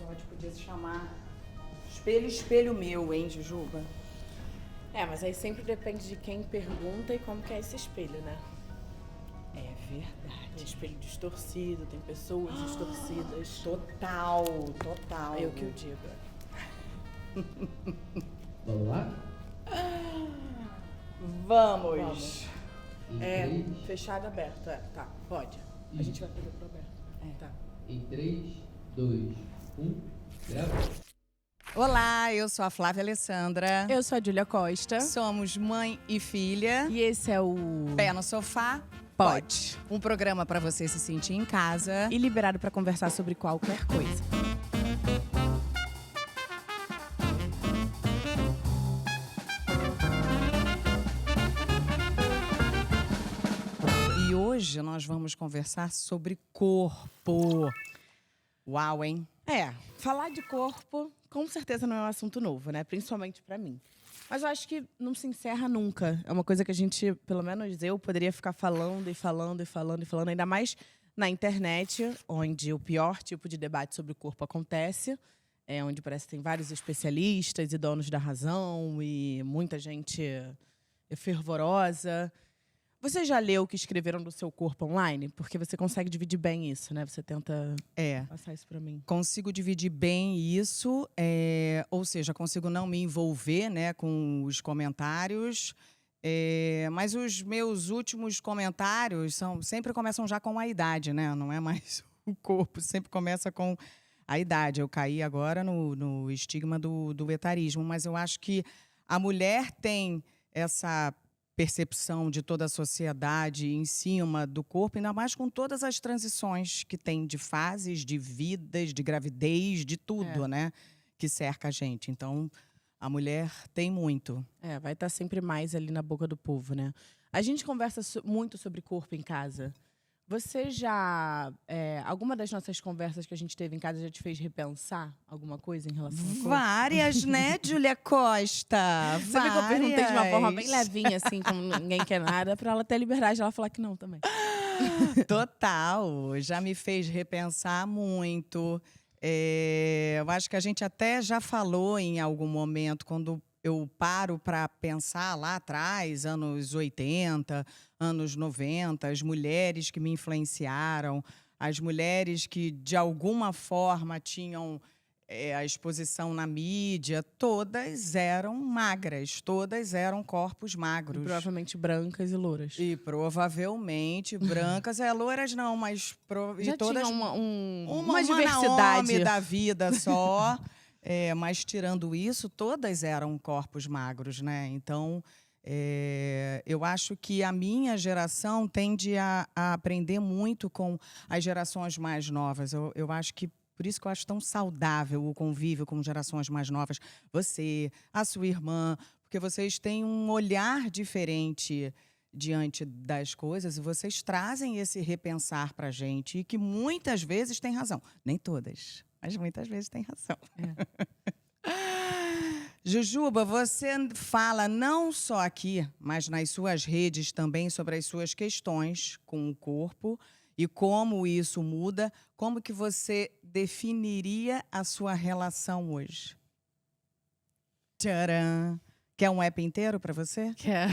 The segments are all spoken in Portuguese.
episódio podia se chamar Espelho, Espelho Meu, hein, Jujuba? Mas aí sempre depende de quem pergunta e como que é esse espelho, né? É verdade. Tem espelho distorcido, tem pessoas distorcidas. Total. Eu que o digo. Vamos lá? Vamos. Em É, três, fechado, aberto. Tá, pode. A gente vai fazer pro aberto. Tá. em 3, 2, 1, grava. Olá, eu sou a Flávia Alessandra. Eu sou a Júlia Costa. Somos mãe e filha. E esse é o Pé no sofá. Pode. Um programa para você se sentir em casa. E liberado pra conversar sobre qualquer coisa. E hoje nós vamos conversar sobre corpo. Uau, hein? Falar de corpo com certeza não é um assunto novo, né? Principalmente pra mim. Mas eu acho que não se encerra nunca. É uma coisa que a gente, pelo menos eu, poderia ficar falando, ainda mais na internet, onde o pior tipo de debate sobre o corpo acontece, onde parece que tem vários especialistas e donos da razão e muita gente fervorosa. Você já leu o que escreveram do seu corpo online? Porque você consegue dividir bem isso, né? Você tenta passar isso pra mim. Consigo dividir bem isso, ou seja, consigo não me envolver, né, com os comentários. Mas os meus últimos comentários sempre começam já com a idade, né? Não é mais o corpo, sempre começa com a idade. Eu caí agora no estigma do etarismo, mas eu acho que a mulher tem essa percepção de toda a sociedade em cima do corpo, ainda mais com todas as transições que tem de fases, de vidas, de gravidez, de tudo, né? Que cerca a gente. Então, a mulher tem muito. Vai estar sempre mais ali na boca do povo, né? A gente conversa muito sobre corpo em casa. Você já... alguma das nossas conversas que a gente teve em casa já te fez repensar alguma coisa em relação ao corpo? Várias, né, Júlia Costa? Você viu que eu perguntei de uma forma bem levinha, assim, como ninguém quer nada, pra ela ter a liberdade de ela falar que não também. Total. Já me fez repensar muito. Eu acho que a gente até já falou em algum momento, quando eu paro para pensar lá atrás, anos 80, anos 90, as mulheres que me influenciaram, as mulheres que, de alguma forma, tinham a exposição na mídia, todas eram magras, todas eram corpos magros. E provavelmente brancas e louras. E provavelmente brancas, louras não, mas já e todas tinha uma diversidade da vida só. Mas tirando isso, todas eram corpos magros, né? Então, eu acho que a minha geração tende a aprender muito com as gerações mais novas. Eu acho que por isso que eu acho tão saudável o convívio com gerações mais novas. Você, a sua irmã, porque vocês têm um olhar diferente diante das coisas e vocês trazem esse repensar para a gente e que muitas vezes tem razão. Nem todas, mas muitas vezes tem razão. Jujuba, você fala não só aqui, mas nas suas redes também sobre as suas questões com o corpo e como isso muda. Como que você definiria a sua relação hoje? Tcharam! Quer um app inteiro para você? Quero.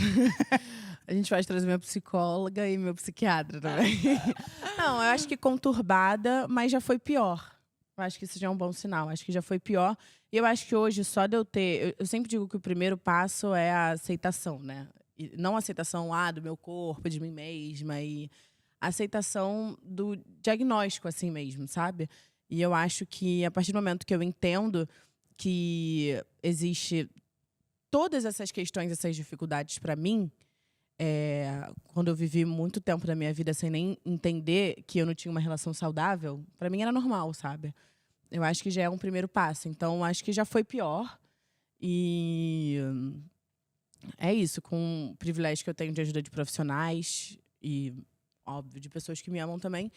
A gente pode trazer minha psicóloga e meu psiquiatra também. Não, eu acho que conturbada, mas já foi pior. Eu acho que isso já é um bom sinal. Acho que já foi pior. E eu acho que hoje, só de eu ter... Eu sempre digo que o primeiro passo é a aceitação, né? E não a aceitação do meu corpo, de mim mesma. E a aceitação do diagnóstico, assim mesmo, sabe? E eu acho que, a partir do momento que eu entendo que existe todas essas questões, essas dificuldades para mim, quando eu vivi muito tempo da minha vida sem nem entender que eu não tinha uma relação saudável, para mim era normal, sabe? Eu acho que já é um primeiro passo. Então, acho que já foi pior. E é isso, com o privilégio que eu tenho de ajuda de profissionais e, óbvio, de pessoas que me amam também,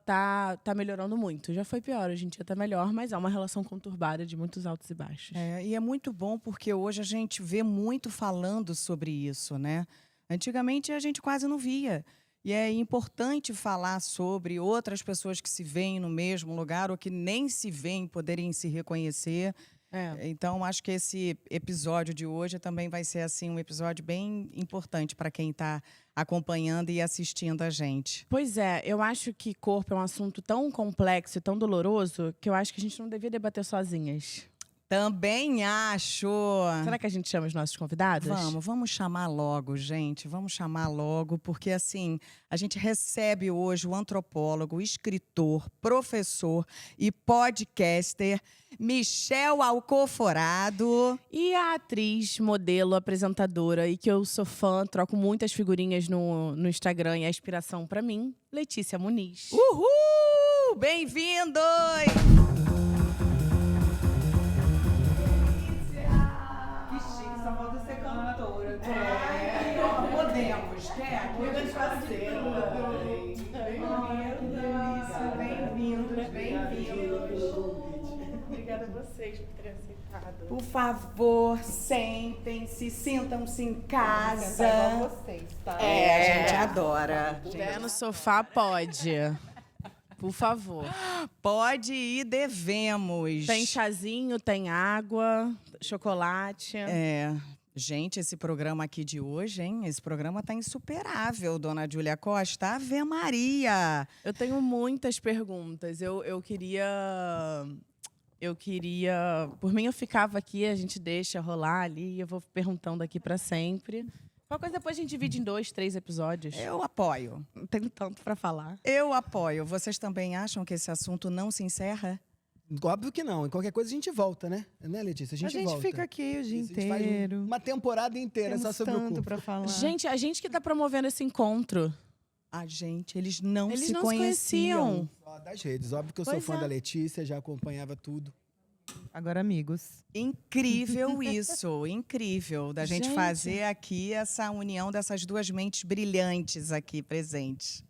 tá melhorando muito. Já foi pior, hoje em dia tá melhor, mas é uma relação conturbada de muitos altos e baixos. E é muito bom porque hoje a gente vê muito falando sobre isso, né? Antigamente a gente quase não via. E é importante falar sobre outras pessoas que se veem no mesmo lugar ou que nem se veem poderem se reconhecer. Então, acho que esse episódio de hoje também vai ser assim um episódio bem importante para quem está acompanhando e assistindo a gente. Pois é, eu acho que corpo é um assunto tão complexo e tão doloroso que eu acho que a gente não devia debater sozinhas. Também acho. Será que a gente chama os nossos convidados? Vamos chamar logo, gente. Vamos chamar logo, porque assim, a gente recebe hoje o antropólogo, escritor, professor e podcaster Michel Alcoforado. E a atriz, modelo, apresentadora, e que eu sou fã, troco muitas figurinhas no Instagram e é inspiração pra mim, Letícia Muniz. Uhul! Bem-vindos! Que chique, só falta ser cantora. Podemos, quer? Podemos fazer. Bem-vindos. Obrigada a vocês por terem aceitado. Por favor, sentem-se, sintam-se em casa. Igual vocês, tá? A gente adora. No sofá pode. Por favor. Pode e devemos. Tem chazinho, tem água, chocolate. Gente, esse programa aqui de hoje, hein? Esse programa tá insuperável, dona Júlia Costa. Ave Maria! Eu tenho muitas perguntas. Eu queria. Por mim, eu ficava aqui, a gente deixa rolar ali, eu vou perguntando aqui pra sempre. Qualquer coisa depois a gente divide em 2, 3 episódios. Eu apoio. Não tenho tanto pra falar. Eu apoio. Vocês também acham que esse assunto não se encerra? Óbvio que não. Em qualquer coisa a gente volta, né? Né, Letícia? A gente volta. fica aqui o dia Isso, a gente faz inteiro. uma temporada inteira só Temos sobre o tanto corpo. pra falar. Gente, a gente que tá promovendo esse encontro. A gente, eles não Eles se não conheciam. Só das redes. Óbvio que eu sou Pois fã é. da Letícia, já acompanhava tudo. Agora, amigos. Incrível isso, incrível da gente Gente. fazer aqui essa união dessas duas mentes brilhantes aqui presentes.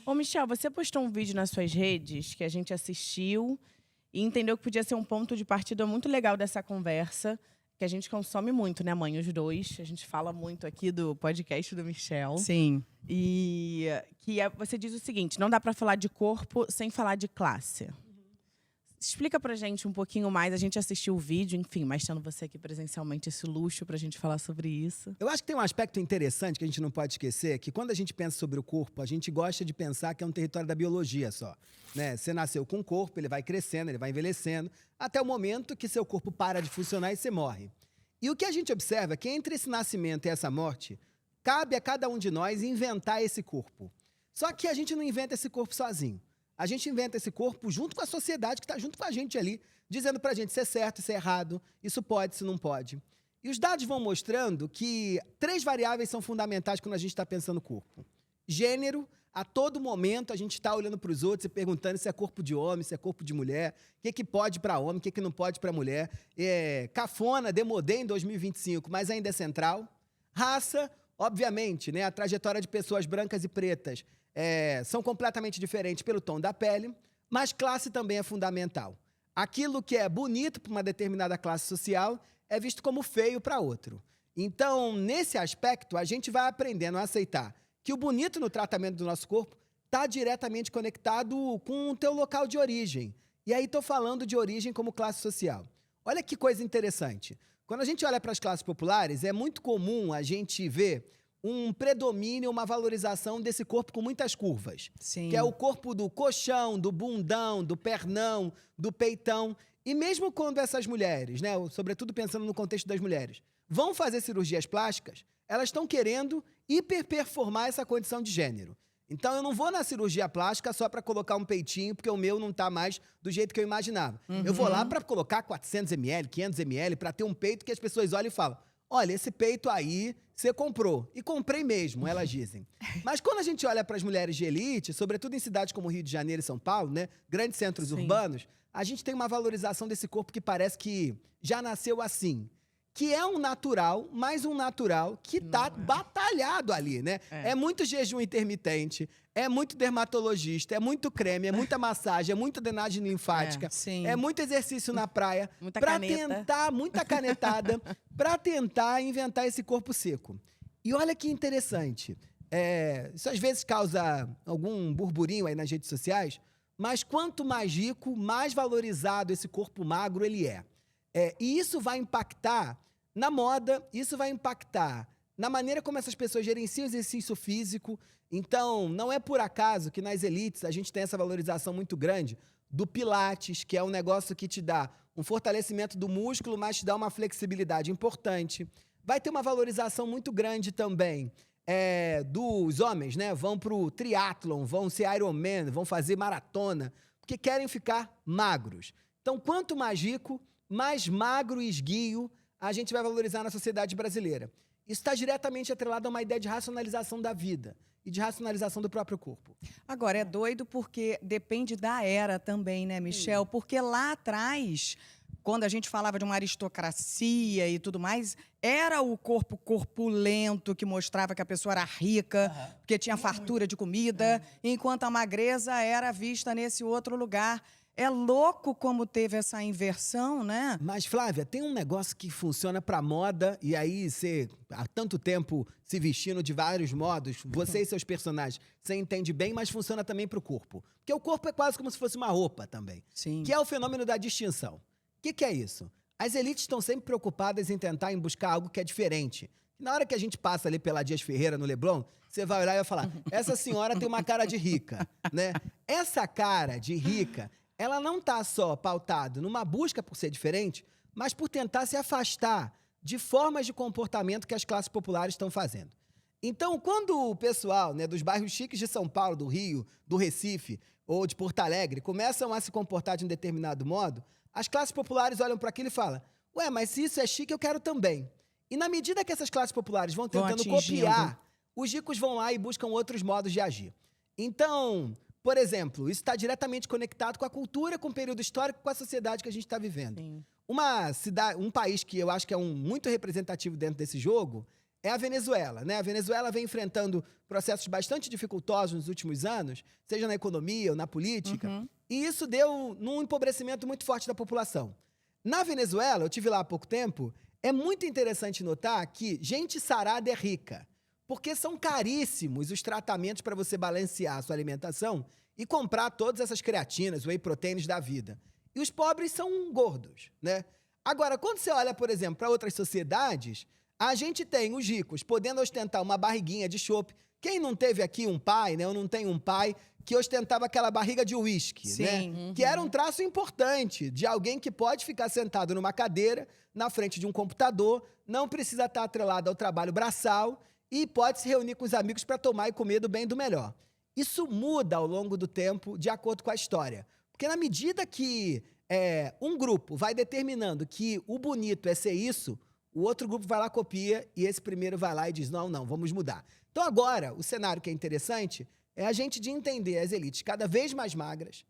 Ô, Michel, você postou um vídeo nas suas redes que a gente assistiu e entendeu que podia ser um ponto de partida muito legal dessa conversa, que a gente consome muito, né, mãe? Os dois. A gente fala muito aqui do podcast do Michel. Sim. E você diz o seguinte: não dá pra falar de corpo sem falar de classe. Explica pra gente um pouquinho mais. A gente assistiu o vídeo, enfim, mas tendo você aqui presencialmente, esse luxo pra gente falar sobre isso. Eu acho que tem um aspecto interessante que a gente não pode esquecer, que quando a gente pensa sobre o corpo, a gente gosta de pensar que é um território da biologia só. Né? Você nasceu com um corpo, ele vai crescendo, ele vai envelhecendo, até o momento que seu corpo para de funcionar e você morre. E o que a gente observa é que entre esse nascimento e essa morte, cabe a cada um de nós inventar esse corpo. Só que a gente não inventa esse corpo sozinho. A gente inventa esse corpo junto com a sociedade que está junto com a gente ali, dizendo pra gente se é certo, se é errado, isso pode, isso não pode. E os dados vão mostrando que 3 variáveis são fundamentais quando a gente está pensando no corpo. Gênero, a todo momento a gente está olhando para os outros e perguntando se é corpo de homem, se é corpo de mulher, o que pode para homem, o que não pode para mulher. Cafona, demodê em 2025, mas ainda é central. Raça, obviamente, né, a trajetória de pessoas brancas e pretas são completamente diferentes pelo tom da pele, mas classe também é fundamental. Aquilo que é bonito para uma determinada classe social é visto como feio para outro. Então, nesse aspecto, a gente vai aprendendo a aceitar que o bonito no tratamento do nosso corpo está diretamente conectado com o teu local de origem. E aí estou falando de origem como classe social. Olha que coisa interessante. Quando a gente olha para as classes populares, é muito comum a gente ver um predomínio, uma valorização desse corpo com muitas curvas. Sim. Que é o corpo do coxão, do bundão, do pernão, do peitão. E mesmo quando essas mulheres, né, sobretudo pensando no contexto das mulheres, vão fazer cirurgias plásticas, elas estão querendo hiperperformar essa condição de gênero. Então, eu não vou na cirurgia plástica só para colocar um peitinho, porque o meu não está mais do jeito que eu imaginava. Eu vou lá para colocar 400 ml, 500 ml, para ter um peito que as pessoas olham e falam: olha, esse peito aí você comprou. E comprei mesmo, elas dizem. Mas quando a gente olha para as mulheres de elite, sobretudo em cidades como Rio de Janeiro e São Paulo, né, grandes centros urbanos, a gente tem uma valorização desse corpo que parece que já nasceu assim. Que é um natural, mas um natural que tá batalhado ali, né? É muito jejum intermitente, é muito dermatologista, é muito creme, é muita massagem, é muita drenagem linfática, sim. é muito exercício na praia. Muita pra caneta. tentar, muita canetada, pra tentar inventar esse corpo seco. E olha que interessante. Isso às vezes causa algum burburinho aí nas redes sociais, mas quanto mais rico, mais valorizado esse corpo magro ele é. E isso vai impactar na moda, isso vai impactar na maneira como essas pessoas gerenciam o exercício físico. Então, não é por acaso que nas elites a gente tem essa valorização muito grande do Pilates, que é um negócio que te dá um fortalecimento do músculo, mas te dá uma flexibilidade importante. Vai ter uma valorização muito grande também dos homens, né? Vão pro triatlon, vão ser Ironman, vão fazer maratona, porque querem ficar magros. Então, quanto mais rico, mais magro e esguio a gente vai valorizar na sociedade brasileira. Isso está diretamente atrelado a uma ideia de racionalização da vida e de racionalização do próprio corpo. Agora, é doido porque depende da era também, né, Michel? Porque lá atrás, quando a gente falava de uma aristocracia e tudo mais, era o corpo corpulento que mostrava que a pessoa era rica, porque tinha fartura de comida, enquanto a magreza era vista nesse outro lugar. É louco como teve essa inversão, né? Mas, Flávia, tem um negócio que funciona pra moda, e aí você, há tanto tempo se vestindo de vários modos, você e seus personagens, você entende bem, mas funciona também pro corpo. Porque o corpo é quase como se fosse uma roupa também. Sim. Que é o fenômeno da distinção. O que é isso? As elites estão sempre preocupadas em tentar buscar algo que é diferente. Na hora que a gente passa ali pela Dias Ferreira, no Leblon, você vai olhar e vai falar, essa senhora tem uma cara de rica, né? Essa cara de rica, ela não está só pautada numa busca por ser diferente, mas por tentar se afastar de formas de comportamento que as classes populares estão fazendo. Então, quando o pessoal, né, dos bairros chiques de São Paulo, do Rio, do Recife ou de Porto Alegre começam a se comportar de um determinado modo, as classes populares olham para aquilo e falam, ué, mas se isso é chique, eu quero também. E na medida que essas classes populares vão tentando copiar, os ricos vão lá e buscam outros modos de agir. Então, por exemplo, isso está diretamente conectado com a cultura, com o período histórico, com a sociedade que a gente está vivendo. Sim. Um país que eu acho que é muito representativo dentro desse jogo é a Venezuela, né? A Venezuela vem enfrentando processos bastante dificultosos nos últimos anos, seja na economia ou na política, e isso deu num empobrecimento muito forte da população. Na Venezuela, eu tive lá há pouco tempo, é muito interessante notar que gente sarada é rica, porque são caríssimos os tratamentos para você balancear a sua alimentação e comprar todas essas creatinas, whey proteins da vida. E os pobres são gordos, né? Agora, quando você olha, por exemplo, para outras sociedades, a gente tem os ricos podendo ostentar uma barriguinha de chope. Quem não teve aqui um pai, né? Eu não tenho um pai que ostentava aquela barriga de uísque, né? Que era um traço importante de alguém que pode ficar sentado numa cadeira, na frente de um computador, não precisa estar atrelado ao trabalho braçal e pode se reunir com os amigos para tomar e comer do bem e do melhor. Isso muda ao longo do tempo, de acordo com a história. Porque na medida que um grupo vai determinando que o bonito é ser isso, o outro grupo vai lá, copia, e esse primeiro vai lá e diz, não, vamos mudar. Então agora, o cenário que é interessante é a gente de entender as elites cada vez mais magras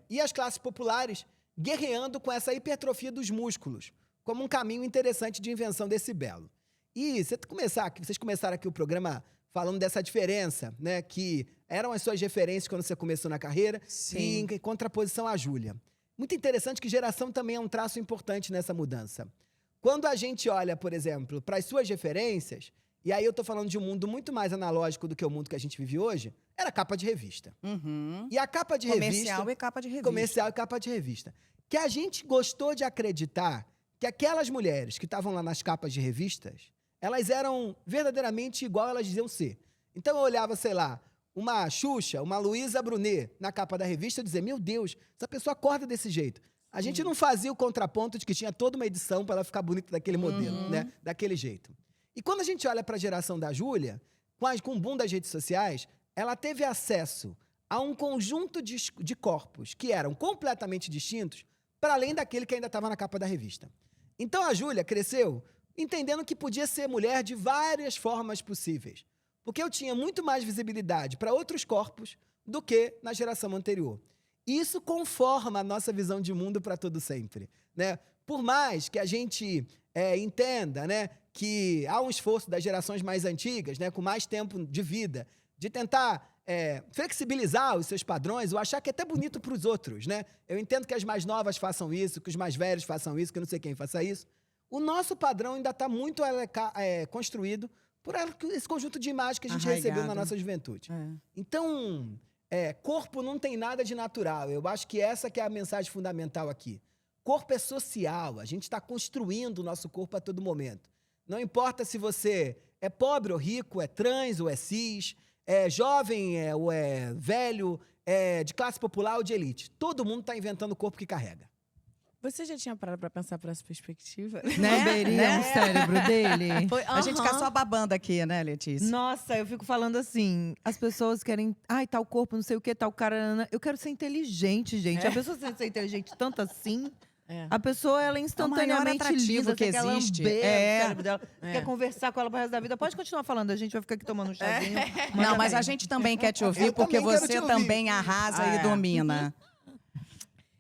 e as classes populares guerreando com essa hipertrofia dos músculos, como um caminho interessante de invenção desse belo. E vocês começaram aqui o programa falando dessa diferença, né, que eram as suas referências quando você começou na carreira, e em contraposição à Júlia. Muito interessante que geração também é um traço importante nessa mudança. Quando a gente olha, por exemplo, para as suas referências, e aí eu estou falando de um mundo muito mais analógico do que o mundo que a gente vive hoje, era capa de revista. E a capa de revista... Comercial e capa de revista. Comercial e capa de revista. Que a gente gostou de acreditar que aquelas mulheres que estavam lá nas capas de revistas, elas eram verdadeiramente igual elas diziam ser. Então eu olhava, sei lá, uma Xuxa, uma Luísa Brunet na capa da revista e dizia, meu Deus, essa pessoa acorda desse jeito. A gente não fazia o contraponto de que tinha toda uma edição para ela ficar bonita daquele modelo, né? Daquele jeito. E quando a gente olha para a geração da Júlia, com o boom das redes sociais, ela teve acesso a um conjunto de corpos que eram completamente distintos, para além daquele que ainda estava na capa da revista. Então a Júlia cresceu entendendo que podia ser mulher de várias formas possíveis, porque eu tinha muito mais visibilidade para outros corpos do que na geração anterior. E isso conforma a nossa visão de mundo para todo sempre, né? Por mais que a gente entenda, né, que há um esforço das gerações mais antigas, né, com mais tempo de vida, de tentar flexibilizar os seus padrões, ou achar que é até bonito para os outros, né? Eu entendo que as mais novas façam isso, que os mais velhos façam isso, que eu não sei quem faça isso. O nosso padrão ainda está muito construído por esse conjunto de imagens que a gente Arraigado. recebeu na nossa juventude. É. Então, corpo não tem nada de natural. Eu acho que essa que é a mensagem fundamental aqui. Corpo é social. A gente está construindo o nosso corpo a todo momento. Não importa se você é pobre ou rico, é trans ou é cis, é jovem ou é velho, é de classe popular ou de elite. Todo mundo está inventando o corpo que carrega. Você já tinha parado pra pensar por essa perspectiva? Lamberia o cérebro dele. A gente fica só babando aqui, né, Letícia? Nossa, eu fico falando assim, as pessoas querem, ai, tal corpo, não sei o que, tal cara. Eu quero ser inteligente, gente. A pessoa sem ser inteligente tanto assim, a pessoa, ela é instantaneamente atrativo lisa, que você quer existe. lamber É. o cérebro dela, quer conversar com ela pro resto da vida. Pode continuar falando, a gente vai ficar aqui tomando um chazinho. Não, mas a gente também quer te ouvir, Eu porque também quero você te ouvir. também arrasa e domina.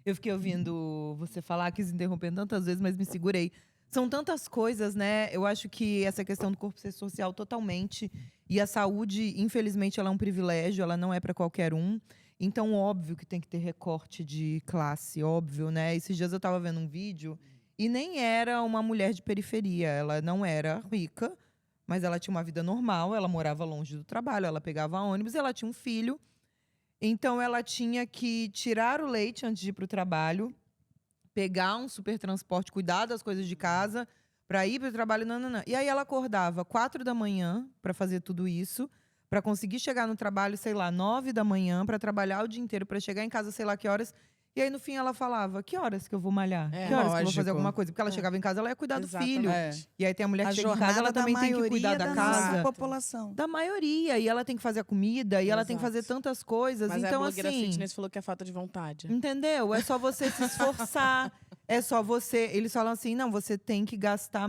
Eu fiquei ouvindo você falar, quis interromper tantas vezes, mas me segurei. São tantas coisas, né? Eu acho que essa questão do corpo ser social totalmente. E a saúde, infelizmente, ela é um privilégio, ela não é para qualquer um. Então, óbvio que tem que ter recorte de classe, óbvio, né? Esses dias eu estava vendo um vídeo e nem era uma mulher de periferia. Ela não era rica, mas ela tinha uma vida normal, ela morava longe do trabalho, ela pegava ônibus e ela tinha um filho. Então, ela tinha que tirar o leite antes de ir para o trabalho, pegar um super transporte, cuidar das coisas de casa, para ir para o trabalho. Não. E aí, ela acordava 4 da manhã para fazer tudo isso, para conseguir chegar no trabalho, sei lá, 9 da manhã, para trabalhar o dia inteiro, para chegar em casa, sei lá que horas. E aí, no fim, ela falava, que horas que eu vou malhar? Que horas que eu vou lógico. fazer alguma coisa? Porque ela chegava em casa, ela ia cuidar do filho. Exatamente. E aí, tem a mulher A que chega em casa, jornada ela da também tem que maioria cuidar da da casa. nossa população. Da maioria. E ela tem que fazer a comida, e ela tem que Exato. fazer tantas coisas. Mas então, a blogueira assim. fitness falou que é falta de vontade. Entendeu? É só você se esforçar. É só você. Eles falam assim: não, você tem que gastar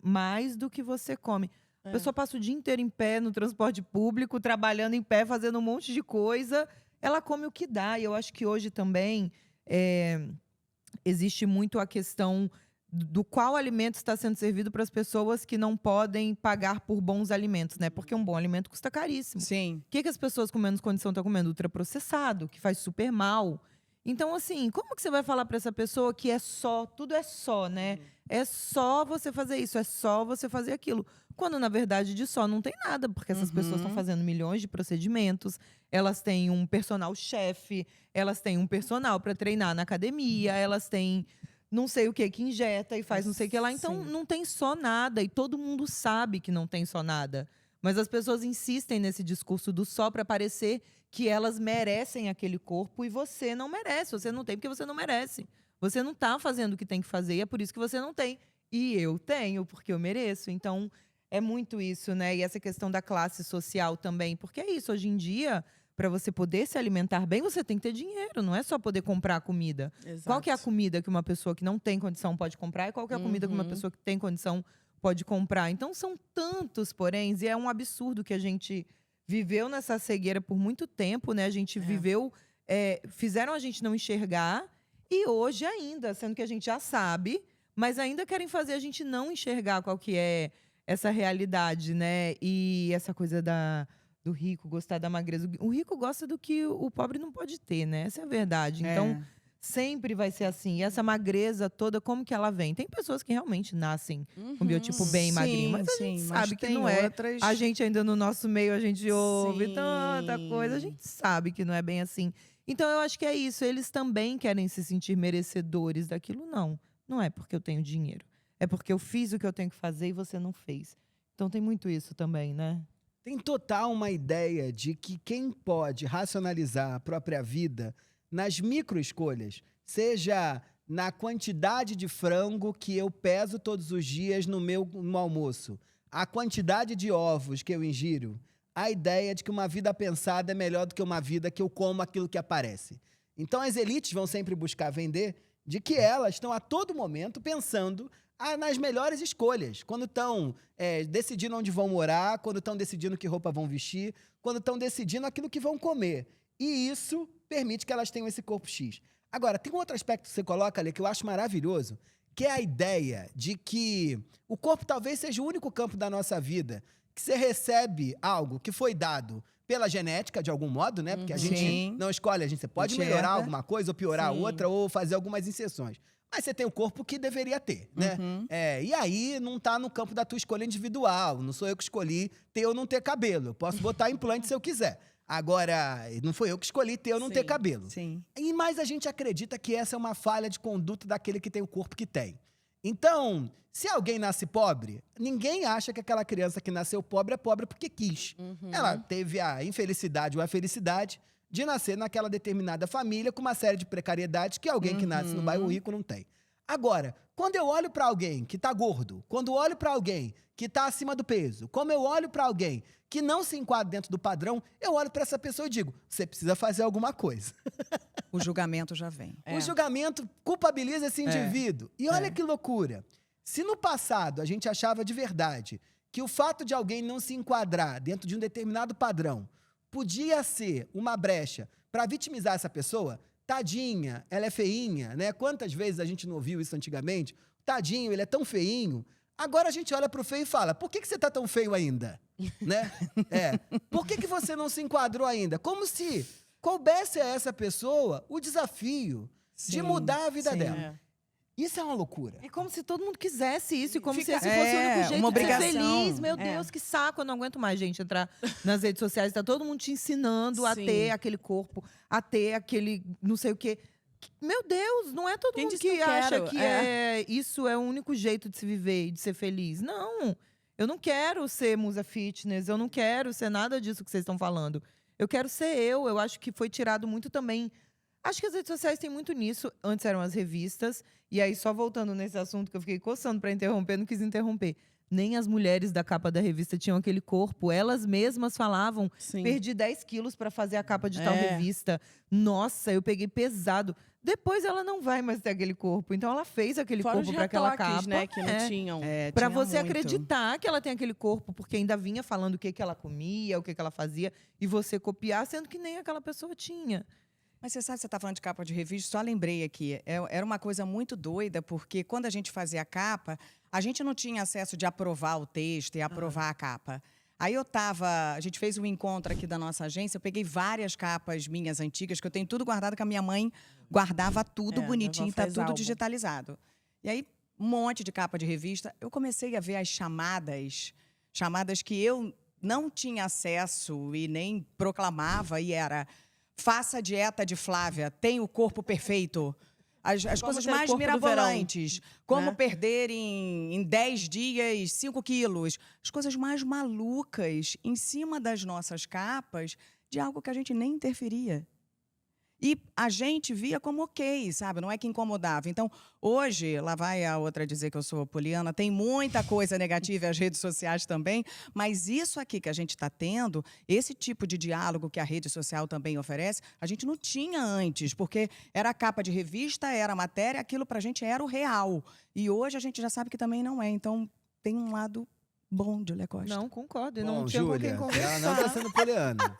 mais do que você come. A pessoa passa o dia inteiro em pé no transporte público, trabalhando em pé, fazendo um monte de coisa. Ela come o que dá. E eu acho que hoje também existe muito a questão do qual alimento está sendo servido para as pessoas que não podem pagar por bons alimentos, né? Porque um bom alimento custa caríssimo. Sim. O que as pessoas com menos condição estão comendo? Ultraprocessado, que faz super mal. Então, assim, como que você vai falar para essa pessoa que tudo é só, né? É só você fazer isso, é só você fazer aquilo. Quando, na verdade, de só não tem nada, porque essas pessoas estão fazendo milhões de procedimentos, elas têm um personal chefe, elas têm um personal para treinar na academia, elas têm não sei o que injeta e faz não sei o que lá. Então, não tem só nada, e todo mundo sabe que não tem só nada. Mas as pessoas insistem nesse discurso do só para parecer que elas merecem aquele corpo e você não merece. Você não tem porque você não merece. Você não está fazendo o que tem que fazer e é por isso que você não tem. E eu tenho, porque eu mereço. Então, é muito isso, né? E essa questão da classe social também. Porque é isso, hoje em dia, para você poder se alimentar bem, você tem que ter dinheiro. Não é só poder comprar comida. Exato. Qual que é a comida que uma pessoa que não tem condição pode comprar? E qual que é a comida que uma pessoa que tem condição pode comprar? Então, são tantos poréns. E é um absurdo que a gente viveu nessa cegueira por muito tempo, né? A gente viveu... fizeram a gente não enxergar. E hoje ainda, sendo que a gente já sabe, mas ainda querem fazer a gente não enxergar qual que é essa realidade, né? E essa coisa do rico gostar da magreza. O rico gosta do que o pobre não pode ter, né? Essa é a verdade. Então, sempre vai ser assim. E essa magreza toda, como que ela vem? Tem pessoas que realmente nascem com biotipo bem magrinho, mas a gente sabe que não é. Outras... A gente ainda no nosso meio, a gente ouve tanta coisa, a gente sabe que não é bem assim. Então, eu acho que é isso. Eles também querem se sentir merecedores daquilo. Não é porque eu tenho dinheiro. É porque eu fiz o que eu tenho que fazer e você não fez. Então, tem muito isso também, né? Tem total uma ideia de que quem pode racionalizar a própria vida nas microescolhas, seja na quantidade de frango que eu peso todos os dias no almoço, a quantidade de ovos que eu ingiro, a ideia de que uma vida pensada é melhor do que uma vida que eu como aquilo que aparece. Então, as elites vão sempre buscar vender de que elas estão a todo momento pensando nas melhores escolhas. Quando estão decidindo onde vão morar, quando estão decidindo que roupa vão vestir, quando estão decidindo aquilo que vão comer. E isso permite que elas tenham esse corpo X. Agora, tem um outro aspecto que você coloca ali que eu acho maravilhoso, que é a ideia de que o corpo talvez seja o único campo da nossa vida que você recebe algo que foi dado pela genética, de algum modo, né? Porque a gente não escolhe, você pode melhorar alguma coisa ou piorar outra ou fazer algumas inserções. mas você tem o corpo que deveria ter, né? E aí não tá no campo da tua escolha individual. Não sou eu que escolhi ter ou não ter cabelo. Eu posso botar implante se eu quiser. Agora, não foi eu que escolhi ter ou não ter Sim, cabelo. Sim. Mas a gente acredita que essa é uma falha de conduta daquele que tem o corpo que tem. Então, se alguém nasce pobre, ninguém acha que aquela criança que nasceu pobre é pobre porque quis. Ela teve a infelicidade ou a felicidade de nascer naquela determinada família com uma série de precariedades que alguém que nasce no bairro rico não tem. Agora, quando eu olho para alguém que tá gordo, quando eu olho para alguém que tá acima do peso, como eu olho para alguém que não se enquadra dentro do padrão, eu olho para essa pessoa e digo, você precisa fazer alguma coisa. O julgamento já vem. O julgamento culpabiliza esse indivíduo. E olha que loucura. Se no passado a gente achava de verdade que o fato de alguém não se enquadrar dentro de um determinado padrão podia ser uma brecha para vitimizar essa pessoa, tadinha, ela é feinha, né? Quantas vezes a gente não ouviu isso antigamente? Tadinho, ele é tão feinho. Agora a gente olha pro feio e fala, por que você tá tão feio ainda? Né? Por que você não se enquadrou ainda? Como se coubesse a essa pessoa o desafio de mudar a vida dela. Isso é uma loucura. É como se todo mundo quisesse isso, e como se esse fosse o É, único jeito uma de ser obrigação. feliz. Meu Deus, que saco, eu não aguento mais, gente, entrar nas redes sociais. Tá todo mundo te ensinando a Sim. ter aquele corpo, a ter aquele não sei o quê. Meu Deus, não é todo Quem mundo disse que não acha quero? que isso é o único jeito de se viver e de ser feliz. Não, eu não quero ser musa fitness, eu não quero ser nada disso que vocês estão falando. Eu quero ser eu acho que foi tirado muito também. Acho que as redes sociais têm muito nisso. Antes eram as revistas. E aí, só voltando nesse assunto que eu fiquei coçando pra interromper, não quis interromper. Nem as mulheres da capa da revista tinham aquele corpo. Elas mesmas falavam, Sim. perdi 10 quilos pra fazer a capa de tal É. revista. Nossa, eu peguei pesado. Depois ela não vai mais ter aquele corpo. Então ela fez aquele Fora corpo os pra aquela retoques, capa. né, que não tinham. Pra Tinha você muito. acreditar que ela tem aquele corpo, porque ainda vinha falando o que ela comia, o que ela fazia, e você copiar, sendo que nem aquela pessoa tinha. Mas você sabe, você está falando de capa de revista, só lembrei aqui. Era uma coisa muito doida, porque quando a gente fazia a capa, a gente não tinha acesso de aprovar o texto e aprovar a capa. Aí a gente fez um encontro aqui da nossa agência, eu peguei várias capas minhas antigas, que eu tenho tudo guardado, que a minha mãe guardava tudo Minha bonitinho, avó tá faz tudo álbum. digitalizado. E aí, um monte de capa de revista. Eu comecei a ver as chamadas que eu não tinha acesso e nem proclamava, e era... Faça a dieta de Flávia, tem o corpo perfeito. As coisas ter o mais corpo do mirabolantes. Como né? perder em 10 dias 5 quilos. As coisas mais malucas em cima das nossas capas de algo que a gente nem interferia. E a gente via como ok, sabe? Não é que incomodava. Então, hoje, lá vai a outra dizer que eu sou poliana, tem muita coisa negativa e as redes sociais também, mas isso aqui que a gente está tendo, esse tipo de diálogo que a rede social também oferece, a gente não tinha antes, porque era capa de revista, era matéria, aquilo pra gente era o real. E hoje a gente já sabe que também não é. Então, tem um lado bom de Léa Costa. Não, concordo. E Bom, não tinha com Júlia, quem conversar. ela não tá sendo poliana.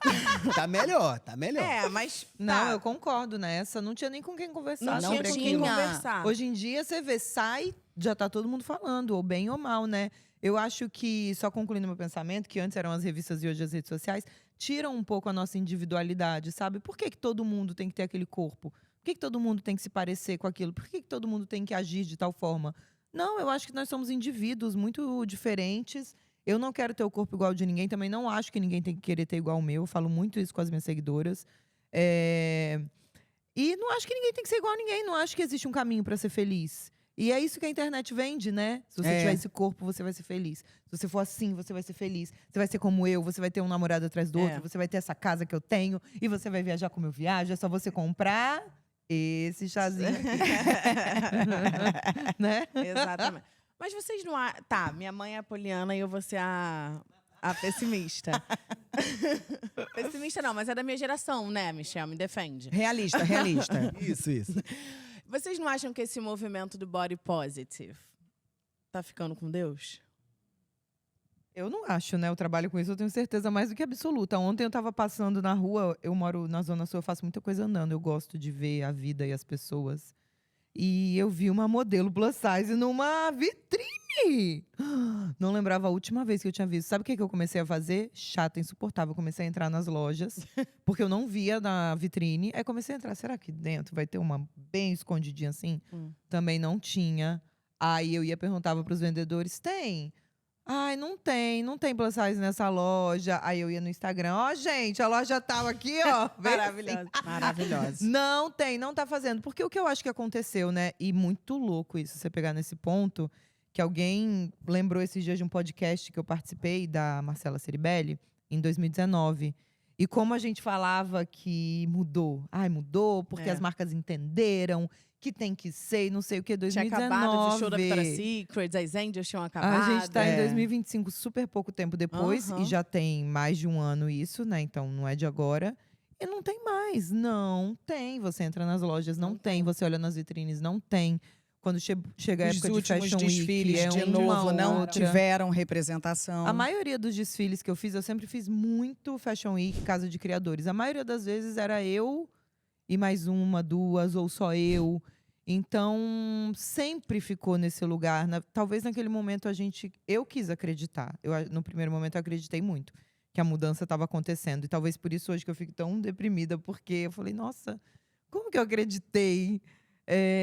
Tá melhor, tá melhor. É, mas. Não, tá. eu concordo nessa. Não tinha nem com quem conversar. Não tinha sobre com aquilo. quem conversar. Hoje em dia, você vê, sai, já tá todo mundo falando, ou bem ou mal, né? Eu acho que, só concluindo meu pensamento, que antes eram as revistas e hoje as redes sociais, tiram um pouco a nossa individualidade, sabe? Por que todo mundo tem que ter aquele corpo? Por que todo mundo tem que se parecer com aquilo? Por que todo mundo tem que agir de tal forma? Não, eu acho que nós somos indivíduos muito diferentes. Eu não quero ter o corpo igual de ninguém, também não acho que ninguém tem que querer ter igual o meu. Eu falo muito isso com as minhas seguidoras. E não acho que ninguém tem que ser igual a ninguém. Não acho que existe um caminho para ser feliz. E é isso que a internet vende, né? Se você tiver esse corpo, você vai ser feliz. Se você for assim, você vai ser feliz. Você vai ser como eu, você vai ter um namorado atrás do outro, você vai ter essa casa que eu tenho, e você vai viajar como eu viajo. É só você comprar esse chazinho aqui. Né? Exatamente. Mas vocês não. Tá, minha mãe é poliana e eu vou ser a pessimista. Pessimista não, mas é da minha geração, né, Michelle? Me defende. Realista, realista. Isso. Vocês não acham que esse movimento do body positive tá ficando com Deus? Eu não acho, né? Eu trabalho com isso, eu tenho certeza mais do que absoluta. Ontem eu tava passando na rua, eu moro na Zona Sul, eu faço muita coisa andando. Eu gosto de ver a vida e as pessoas. E eu vi uma modelo plus size numa vitrine. vitrine! Não lembrava a última vez que eu tinha visto. Sabe o que eu comecei a fazer? Chata, insuportável. Comecei a entrar nas lojas, porque eu não via na vitrine. Aí comecei a entrar. Será que dentro vai ter uma bem escondidinha assim? Também não tinha. Aí eu ia perguntava pros vendedores: tem? Ai, não tem plus size nessa loja. Aí eu ia no Instagram, ó, gente, a loja tava aqui, ó. Maravilhosa. Maravilhosa. Não tem, não tá fazendo. Porque o que eu acho que aconteceu, né? E muito louco isso, você pegar nesse ponto, que alguém lembrou esses dias de um podcast que eu participei, da Marcela Ceribelli, em 2019. E como a gente falava que mudou. Ai, mudou porque as marcas entenderam que tem que ser, não sei o que, 2019. Tinha acabado o show da Victoria's Secret, as Angels tinham acabado. A gente tá em 2025, super pouco tempo depois. E já tem mais de um ano isso, né? Então não é de agora. E não tem mais. Não tem. Você entra nas lojas, não tem. Você olha nas vitrines, não tem. Quando chega a Os época de últimos Fashion Week, desfiles, de novo, não tiveram representação. A maioria dos desfiles que eu sempre fiz muito Fashion Week, Casa de Criadores. A maioria das vezes era eu e mais uma, duas, ou só eu. Então, sempre ficou nesse lugar. Talvez naquele momento eu quis acreditar. No primeiro momento eu acreditei muito que a mudança estava acontecendo. E talvez por isso hoje que eu fico tão deprimida, porque eu falei, nossa, como que eu acreditei?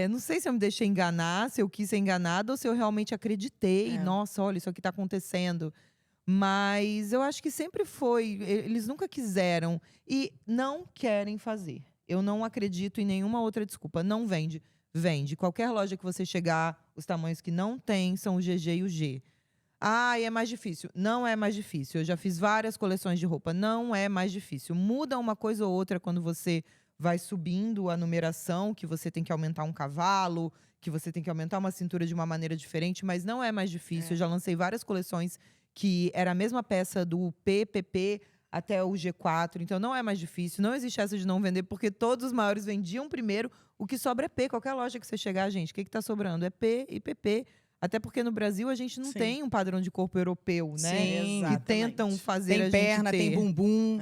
Não sei se eu me deixei enganar, se eu quis ser enganada ou se eu realmente acreditei. Nossa, olha, isso aqui está acontecendo. Mas eu acho que sempre foi. Eles nunca quiseram e não querem fazer. Eu não acredito em nenhuma outra desculpa. Não vende. Vende. Qualquer loja que você chegar, os tamanhos que não tem são o GG e o G. Ah, é mais difícil. Não é mais difícil. Eu já fiz várias coleções de roupa. Não é mais difícil. Muda uma coisa ou outra quando você vai subindo a numeração, que você tem que aumentar um cavalo, que você tem que aumentar uma cintura de uma maneira diferente, mas não é mais difícil. Eu já lancei várias coleções que era a mesma peça do PP até o G4, então não é mais difícil. Não existe essa de não vender, porque todos os maiores vendiam primeiro. O que sobra é P. Qualquer loja que você chegar, gente, o que está sobrando? É P e PP. Até porque no Brasil a gente não tem um padrão de corpo europeu, né? Sim, que tentam fazer a tem gente perna, ter. tem bumbum.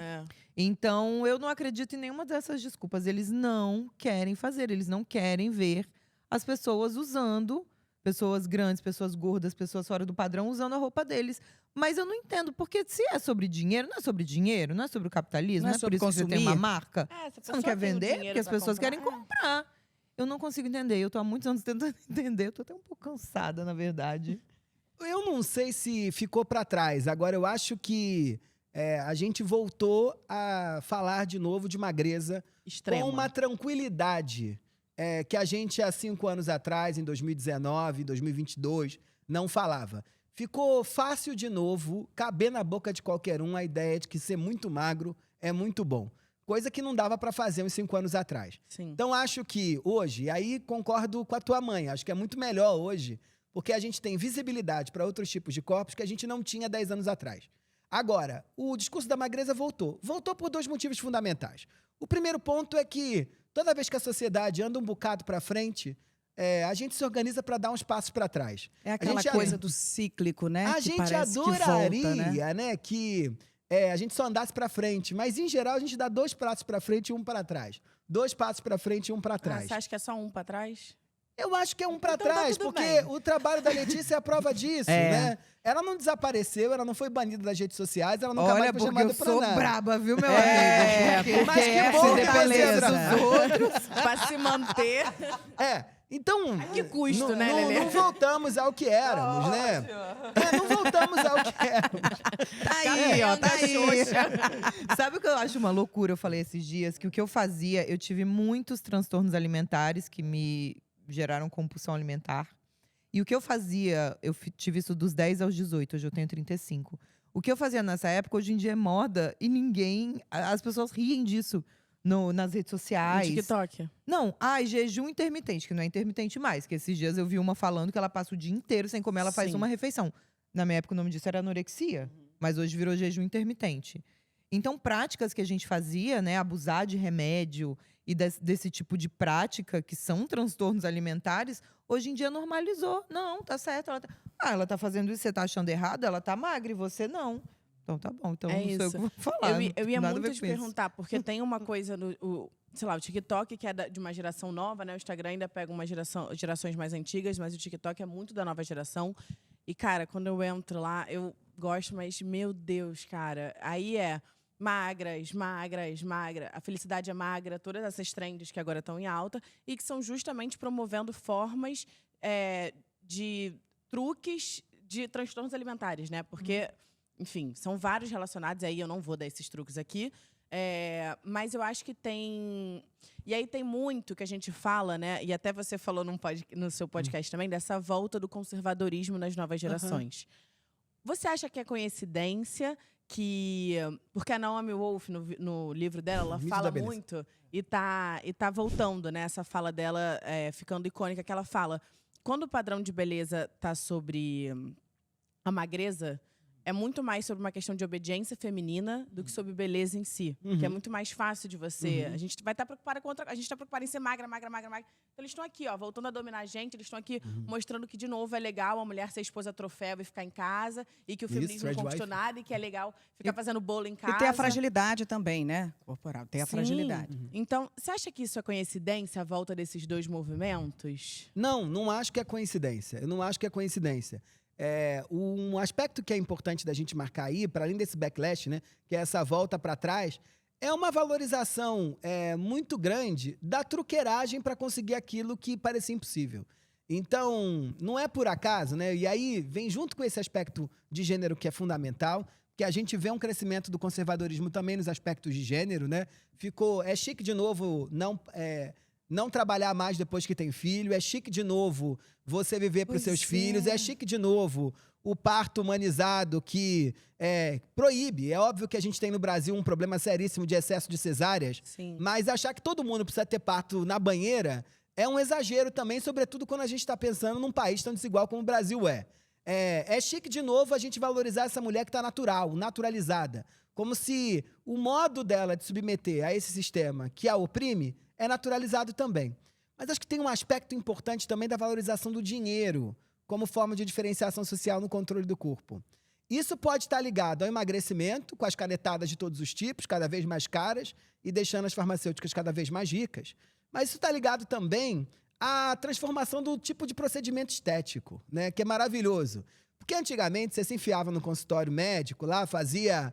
Então, eu não acredito em nenhuma dessas desculpas. Eles não querem fazer, eles não querem ver as pessoas usando, pessoas grandes, pessoas gordas, pessoas fora do padrão, usando a roupa deles. Mas eu não entendo, porque se é sobre dinheiro, não é sobre dinheiro, não é sobre o capitalismo, não é por isso que você tem uma marca. Você não quer vender, porque as pessoas querem comprar. Eu não consigo entender, eu tô há muitos anos tentando entender, eu tô até um pouco cansada, na verdade. Eu não sei se ficou para trás. Agora, eu acho que a gente voltou a falar de novo de magreza Extrema. com uma tranquilidade que a gente, há 5 anos atrás, em 2019, 2022, não falava. Ficou fácil de novo caber na boca de qualquer um a ideia de que ser muito magro é muito bom. Coisa que não dava para fazer uns 5 anos atrás. Sim. Então, acho que hoje, e aí concordo com a tua mãe, acho que é muito melhor hoje, porque a gente tem visibilidade para outros tipos de corpos que a gente não tinha 10 anos atrás. Agora, o discurso da magreza voltou. Voltou por 2 motivos fundamentais. O primeiro ponto é que toda vez que a sociedade anda um bocado para frente, a gente se organiza para dar uns passos para trás. É aquela coisa do cíclico, né? A que gente parece adoraria, que volta, né? Que a gente só andasse para frente. Mas, em geral, a gente dá 2 passos para frente e 1 para trás. 2 passos para frente e 1 para trás. Você acha que é só um para trás? Eu acho que é 1 para Então tá trás, tudo porque bem. o trabalho da Letícia é a prova disso, né? Ela não desapareceu, ela não foi banida das redes sociais, ela nunca mais foi chamada pra nada. Olha, porque eu sou braba, viu, meu amigo? Mas que essa bom que independência você dos outros. Pra se manter. Então, Que custo, não, né, Lelê? não voltamos ao que éramos, né? Não voltamos ao que éramos. Tá aí, ó, tá aí. Xoxa. Sabe o que eu acho uma loucura? Eu falei esses dias que o que eu fazia, eu tive muitos transtornos alimentares que me geraram compulsão alimentar. E o que eu fazia, eu tive isso dos 10 aos 18, hoje eu tenho 35. O que eu fazia nessa época, hoje em dia é moda e as pessoas riem disso nas redes sociais. No TikTok. Não, jejum intermitente, que não é intermitente mais. Que esses dias eu vi uma falando que ela passa o dia inteiro sem comer, ela faz Sim. uma refeição. Na minha época o nome disso era anorexia, mas hoje virou jejum intermitente. Então, práticas que a gente fazia, né, abusar de remédio e desse tipo de prática, que são transtornos alimentares, hoje em dia normalizou. Não, tá certo. Ela tá fazendo isso, você tá achando errado, ela tá magra e você não. Então tá bom, então É não sou eu isso. que vou falar. Eu ia nada a muito ver te com isso. perguntar, porque tem uma coisa sei lá, o TikTok, que é de uma geração nova, né? O Instagram ainda pega gerações mais antigas, mas o TikTok é muito da nova geração. E, cara, quando eu entro lá, eu gosto, mas, meu Deus, cara, aí é magras, magras, magra. A felicidade é magra, todas essas trends que agora estão em alta e que são justamente promovendo formas de truques de transtornos alimentares, né? Porque, enfim, são vários relacionados, aí eu não vou dar esses truques aqui, mas eu acho que tem... E aí tem muito que a gente fala, né? E até você falou no seu podcast também, dessa volta do conservadorismo nas novas gerações. Você acha que é coincidência que... Porque a Naomi Wolf, no livro dela, ela Mito fala da beleza. muito e tá voltando, né? Essa fala dela ficando icônica, que ela fala... Quando o padrão de beleza tá sobre a magreza, é muito mais sobre uma questão de obediência feminina do que sobre beleza em si. Que é muito mais fácil de você... A gente vai estar preocupada com outra... A gente está preocupada em ser magra, magra, magra, magra. Então, eles estão aqui, ó, voltando a dominar a gente. Eles estão aqui mostrando que, de novo, é legal a mulher ser esposa troféu e ficar em casa. E que o feminismo não Red conquistou wife. nada. E que é legal ficar fazendo bolo em casa. E tem a fragilidade também, né? Corporal. Tem a Sim. fragilidade. Então, você acha que isso é coincidência, a volta desses dois movimentos? Não acho que é coincidência. Eu não acho que é coincidência. Um aspecto que é importante da gente marcar aí, para além desse backlash, né, que é essa volta para trás, é uma valorização muito grande da truqueiragem para conseguir aquilo que parecia impossível. Então, não é por acaso, né? E aí vem junto com esse aspecto de gênero que é fundamental, que a gente vê um crescimento do conservadorismo também nos aspectos de gênero, né? É chique de novo não trabalhar mais depois que tem filho, é chique de novo você viver para os seus filhos, é chique de novo o parto humanizado que proíbe. É óbvio que a gente tem no Brasil um problema seríssimo de excesso de cesáreas, Sim. mas achar que todo mundo precisa ter parto na banheira é um exagero também, sobretudo quando a gente está pensando num país tão desigual como o Brasil é. É chique de novo a gente valorizar essa mulher que está natural, naturalizada, como se o modo dela de submeter a esse sistema que a oprime é naturalizado também. Mas acho que tem um aspecto importante também da valorização do dinheiro como forma de diferenciação social no controle do corpo. Isso pode estar ligado ao emagrecimento, com as canetadas de todos os tipos, cada vez mais caras, e deixando as farmacêuticas cada vez mais ricas. Mas isso está ligado também à transformação do tipo de procedimento estético, né, que é maravilhoso. Porque antigamente você se enfiava no consultório médico, lá fazia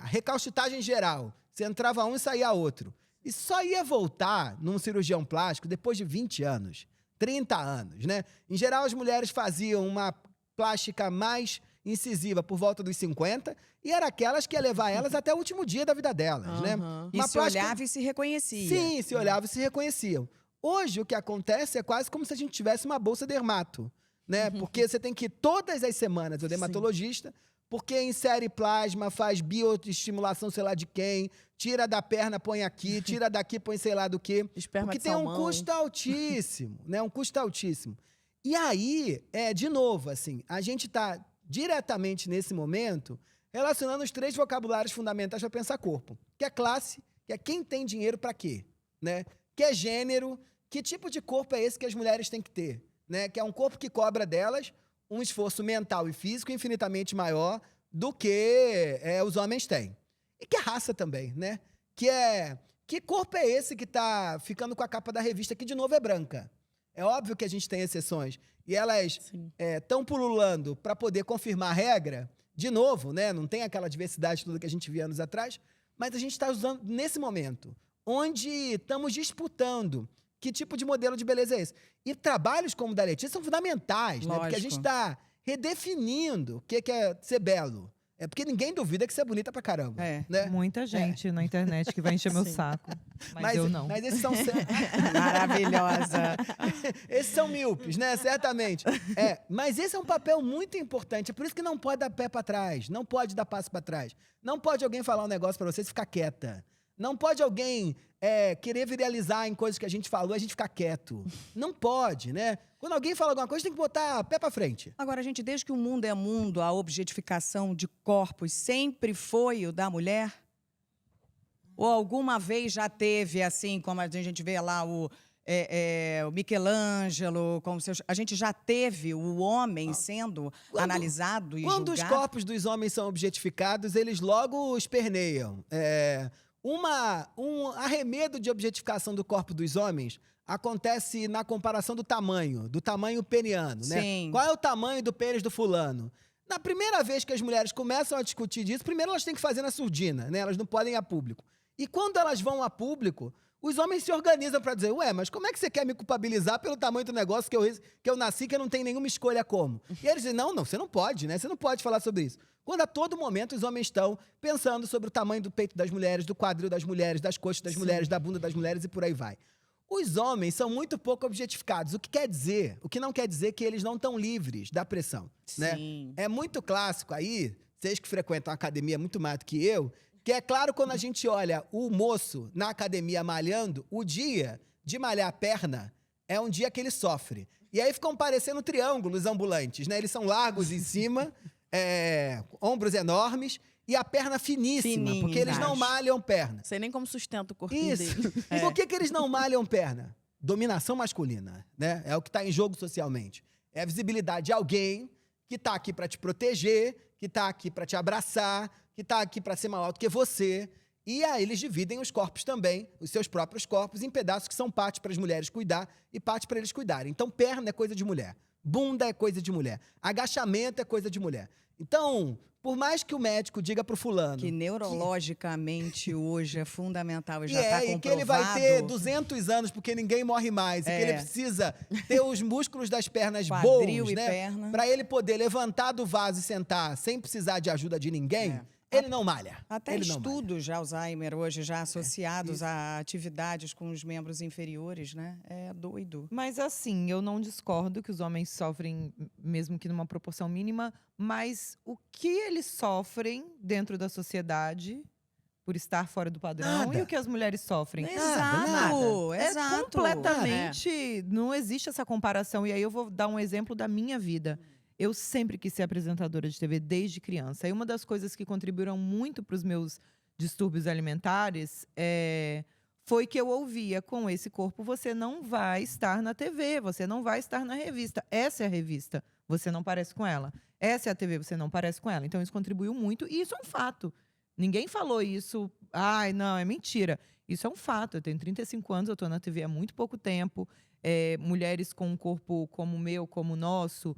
recalchutagem geral. Você entrava um e saía outro. E só ia voltar num cirurgião plástico depois de 20 anos, 30 anos, né? Em geral, as mulheres faziam uma plástica mais incisiva por volta dos 50 e era aquelas que ia levar elas até o último dia da vida delas, né? Aham. E Uma se plástica- olhava e se reconhecia. Sim, se olhavam e se reconheciam. Hoje, o que acontece é quase como se a gente tivesse uma bolsa dermato, né? Porque você tem que ir todas as semanas ao dermatologista, porque insere plasma, faz bioestimulação sei lá de quem, tira da perna, põe aqui, tira daqui, põe sei lá do quê. Esperma Porque de tem um salmão. custo altíssimo, né? Um custo altíssimo. E aí, de novo, assim, a gente está diretamente nesse momento relacionando os 3 vocabulários fundamentais para pensar corpo. Que é classe, que é quem tem dinheiro para quê, né? Que é gênero, que tipo de corpo é esse que as mulheres têm que ter, né? Que é um corpo que cobra delas um esforço mental e físico infinitamente maior do que os homens têm. E que é raça também, né? Que corpo é esse que está ficando com a capa da revista, que de novo é branca? É óbvio que a gente tem exceções. E elas estão pululando para poder confirmar a regra, de novo, né? Não tem aquela diversidade toda que a gente via anos atrás, mas a gente está usando nesse momento, onde estamos disputando que tipo de modelo de beleza é esse. E trabalhos como o da Letícia são fundamentais, né? Porque a Lógico. gente está redefinindo o que é ser belo. É porque ninguém duvida que você é bonita pra caramba, É. né? Muita gente na internet que vai encher meu Sim. saco. Mas eu não. Mas esses são... Maravilhosa. Esses são míopes, né? Certamente. Mas esse é um papel muito importante. É por isso que não pode dar pé pra trás. Não pode dar passo pra trás. Não pode alguém falar um negócio pra você e ficar quieta. Não pode alguém querer viralizar em coisas que a gente falou e a gente ficar quieto. Não pode, né? Quando alguém fala alguma coisa, tem que botar pé pra frente. Agora, gente, desde que o mundo é mundo, a objetificação de corpos sempre foi o da mulher? Ou alguma vez já teve, assim, como a gente vê lá o Michelangelo, a gente já teve o homem sendo analisado e Quando os julgado? corpos dos homens são objetificados, eles logo esperneiam. Um arremedo de objetificação do corpo dos homens acontece na comparação do tamanho peniano, né? Sim. Qual é o tamanho do pênis do fulano? Na primeira vez que as mulheres começam a discutir disso, primeiro elas têm que fazer na surdina, né? Elas não podem ir a público. E quando elas vão a público, os homens se organizam para dizer, ué, mas como é que você quer me culpabilizar pelo tamanho do negócio que eu nasci, que eu não tenho nenhuma escolha como? E eles dizem, não, você não pode, né? Você não pode falar sobre isso. Quando a todo momento os homens estão pensando sobre o tamanho do peito das mulheres, do quadril das mulheres, das coxas das mulheres, da bunda das mulheres e por aí vai. Os homens são muito pouco objetificados, o que não quer dizer que eles não estão livres da pressão, né? Sim. É muito clássico aí, vocês que frequentam a academia muito mais do que eu, que é claro quando a gente olha o moço na academia malhando, o dia de malhar a perna é um dia que ele sofre. E aí ficam parecendo triângulos ambulantes, né? Eles são largos em cima, ombros enormes e a perna finíssima, Fininha porque eles não embaixo. malham perna. Sei nem como sustenta o corpinho Isso. dele. E por que eles não malham perna? Dominação masculina, né? É o que está em jogo socialmente. É a visibilidade de alguém que está aqui para te proteger, que está aqui para te abraçar, que está aqui para ser maior do que você. E aí eles dividem os corpos também, os seus próprios corpos, em pedaços que são parte para as mulheres cuidar e parte para eles cuidarem. Então, perna é coisa de mulher. Bunda é coisa de mulher. Agachamento é coisa de mulher. Então, por mais que o médico diga pro fulano... Que neurologicamente hoje é fundamental e já E está e comprovado. que ele vai ter 200 anos porque ninguém morre mais. E que ele É. precisa ter os músculos das pernas Quadril bons, e né? perna. Pra ele poder levantar do vaso e sentar sem precisar de ajuda de ninguém, ele não malha. Até ele não malha. estudos de Alzheimer hoje já associados a atividades com os membros inferiores, né? É doido. Mas assim, eu não discordo que os homens sofrem, mesmo que numa proporção mínima, mas o que eles sofrem dentro da sociedade por estar fora do padrão Nada. e o que as mulheres sofrem. Exato, É exato. completamente. Não existe essa comparação. E aí eu vou dar um exemplo da minha vida. Eu sempre quis ser apresentadora de TV desde criança. E uma das coisas que contribuíram muito para os meus distúrbios alimentares foi que eu ouvia: com esse corpo você não vai estar na TV, você não vai estar na revista. Essa é a revista, você não parece com ela. Essa é a TV, você não parece com ela. Então isso contribuiu muito e isso é um fato. Ninguém falou isso, ai, não, é mentira. Isso é um fato. Eu tenho 35 anos, eu estou na TV há muito pouco tempo. Mulheres com um corpo como o meu, como o nosso,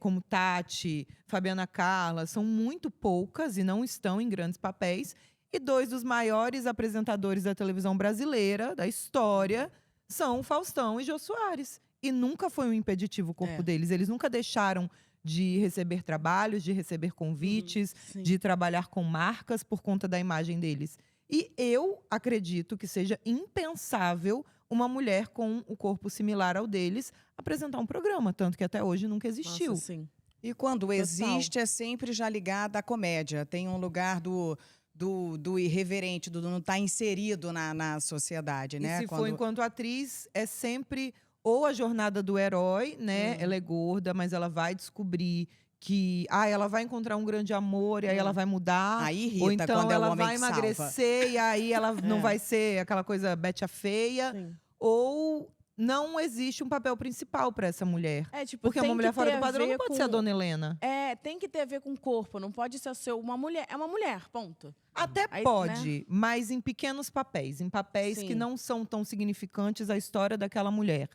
como Tati, Fabiana Carla, são muito poucas e não estão em grandes papéis. E dois dos maiores apresentadores da televisão brasileira, da história, são Faustão e Jô Soares. E nunca foi um impeditivo o corpo deles. Eles nunca deixaram de receber trabalhos, de receber convites, de trabalhar com marcas por conta da imagem deles. E eu acredito que seja impensável uma mulher com o corpo similar ao deles apresentar um programa, tanto que até hoje nunca existiu. Nossa, sim. E quando existe, é sempre já ligada à comédia. Tem um lugar do irreverente, do não estar inserido na sociedade, né? E se for enquanto atriz, é sempre ou a jornada do herói, né? Ela é gorda, mas ela vai descobrir que ela vai encontrar um grande amor e aí ela vai mudar. Aí irrita ou então quando é o ela homem vai que salva. emagrecer e aí ela não vai ser aquela coisa Betty a feia. Sim. Ou não existe um papel principal para essa mulher. Tipo, Porque tem uma mulher que fora ter do a padrão ver não pode com- ser a Dona Helena. Tem que ter a ver com o corpo, não pode ser uma mulher. É uma mulher, ponto. Até Aí, pode, mas em pequenos papéis. Em papéis Sim. que não são tão significantes à história daquela mulher.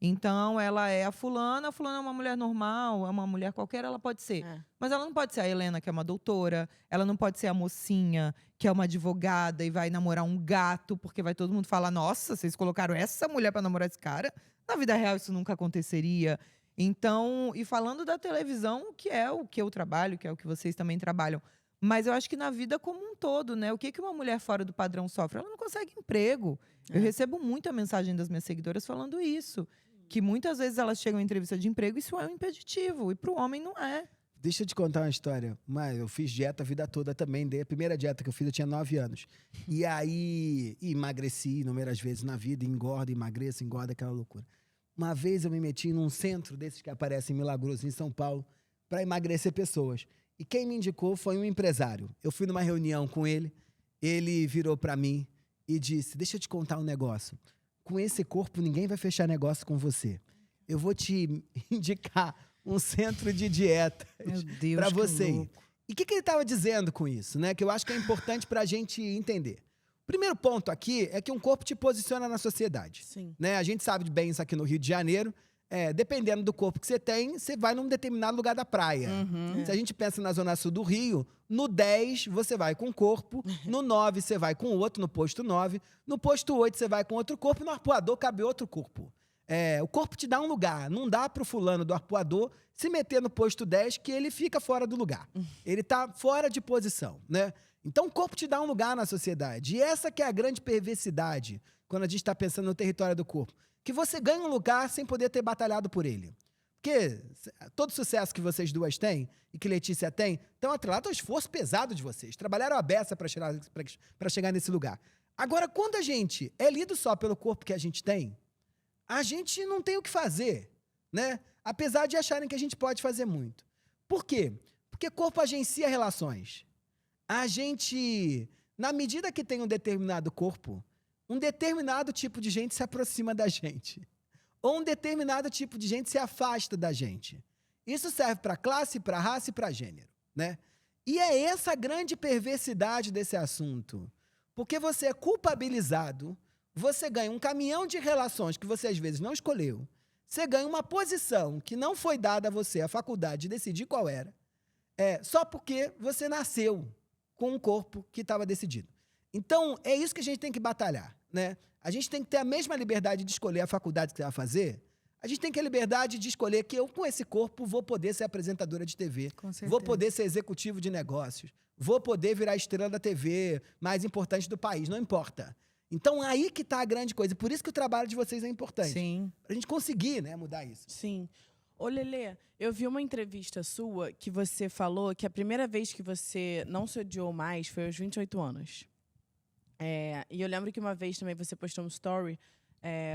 Então, ela é a fulana é uma mulher normal, é uma mulher qualquer, ela pode ser. Mas ela não pode ser a Helena, que é uma doutora. Ela não pode ser a mocinha, que é uma advogada e vai namorar um gato, porque vai todo mundo falar: nossa, vocês colocaram essa mulher para namorar esse cara? Na vida real, isso nunca aconteceria. Então, e falando da televisão, que é o que eu trabalho, que é o que vocês também trabalham. Mas eu acho que na vida como um todo, né? O que uma mulher fora do padrão sofre? Ela não consegue emprego. Eu recebo muita mensagem das minhas seguidoras falando isso. Que muitas vezes elas chegam em entrevista de emprego e isso é um impeditivo. E para o homem não é. Deixa eu te contar uma história. Mas eu fiz dieta a vida toda também. A primeira dieta que eu fiz, eu tinha 9 anos. E aí, emagreci inúmeras vezes na vida. Engorda, emagreço, engorda, aquela loucura. Uma vez eu me meti num centro desses que aparecem em Milagroso, em São Paulo, para emagrecer pessoas. E quem me indicou foi um empresário. Eu fui numa reunião com ele. Ele virou para mim e disse: deixa eu te contar um negócio. Com esse corpo, ninguém vai fechar negócio com você. Eu vou te indicar um centro de dieta Meu Deus, para que você ir. louco. E o que ele estava dizendo com isso, né? Que eu acho que é importante para a gente entender. O Primeiro ponto aqui é que um corpo te posiciona na sociedade. Sim. Né? A gente sabe bem isso aqui no Rio de Janeiro. Dependendo do corpo que você tem, você vai num determinado lugar da praia. Se a gente pensa na Zona Sul do Rio, no 10 você vai com um corpo, no 9 você vai com outro, no posto 9, no posto 8 você vai com outro corpo, e no arpoador cabe outro corpo. O corpo te dá um lugar, não dá pro fulano do arpoador se meter no posto 10 que ele fica fora do lugar. Ele tá fora de posição, né? Então o corpo te dá um lugar na sociedade. E essa que é a grande perversidade quando a gente está pensando no território do corpo. Que você ganha um lugar sem poder ter batalhado por ele. Porque todo sucesso que vocês duas têm, e que Letícia tem, estão atrelados ao esforço pesado de vocês. Trabalharam a beça para chegar nesse lugar. Agora, quando a gente é lido só pelo corpo que a gente não tem o que fazer, né? Apesar de acharem que a gente pode fazer muito. Por quê? Porque corpo agencia relações. A gente, na medida que tem um determinado corpo, um determinado tipo de gente se aproxima da gente. Ou um determinado tipo de gente se afasta da gente. Isso serve para classe, para raça e para gênero, né? E é essa a grande perversidade desse assunto. Porque você é culpabilizado, você ganha um caminhão de relações que você às vezes não escolheu, você ganha uma posição que não foi dada a você, a faculdade, de decidir qual era, só porque você nasceu com um corpo que estava decidido. Então, é isso que a gente tem que batalhar, né? A gente tem que ter a mesma liberdade de escolher a faculdade que você vai fazer. A gente tem que ter a liberdade de escolher que eu, com esse corpo, vou poder ser apresentadora de TV. Com certeza. Vou poder ser executivo de negócios. Vou poder virar estrela da TV mais importante do país. Não importa. Então, aí que está a grande coisa. Por isso que o trabalho de vocês é importante. Sim. Pra gente conseguir, né, mudar isso. Sim. Ô, Lelê, eu vi uma entrevista sua que você falou que a primeira vez que você não se odiou mais foi aos 28 anos. E eu lembro que uma vez também você postou um story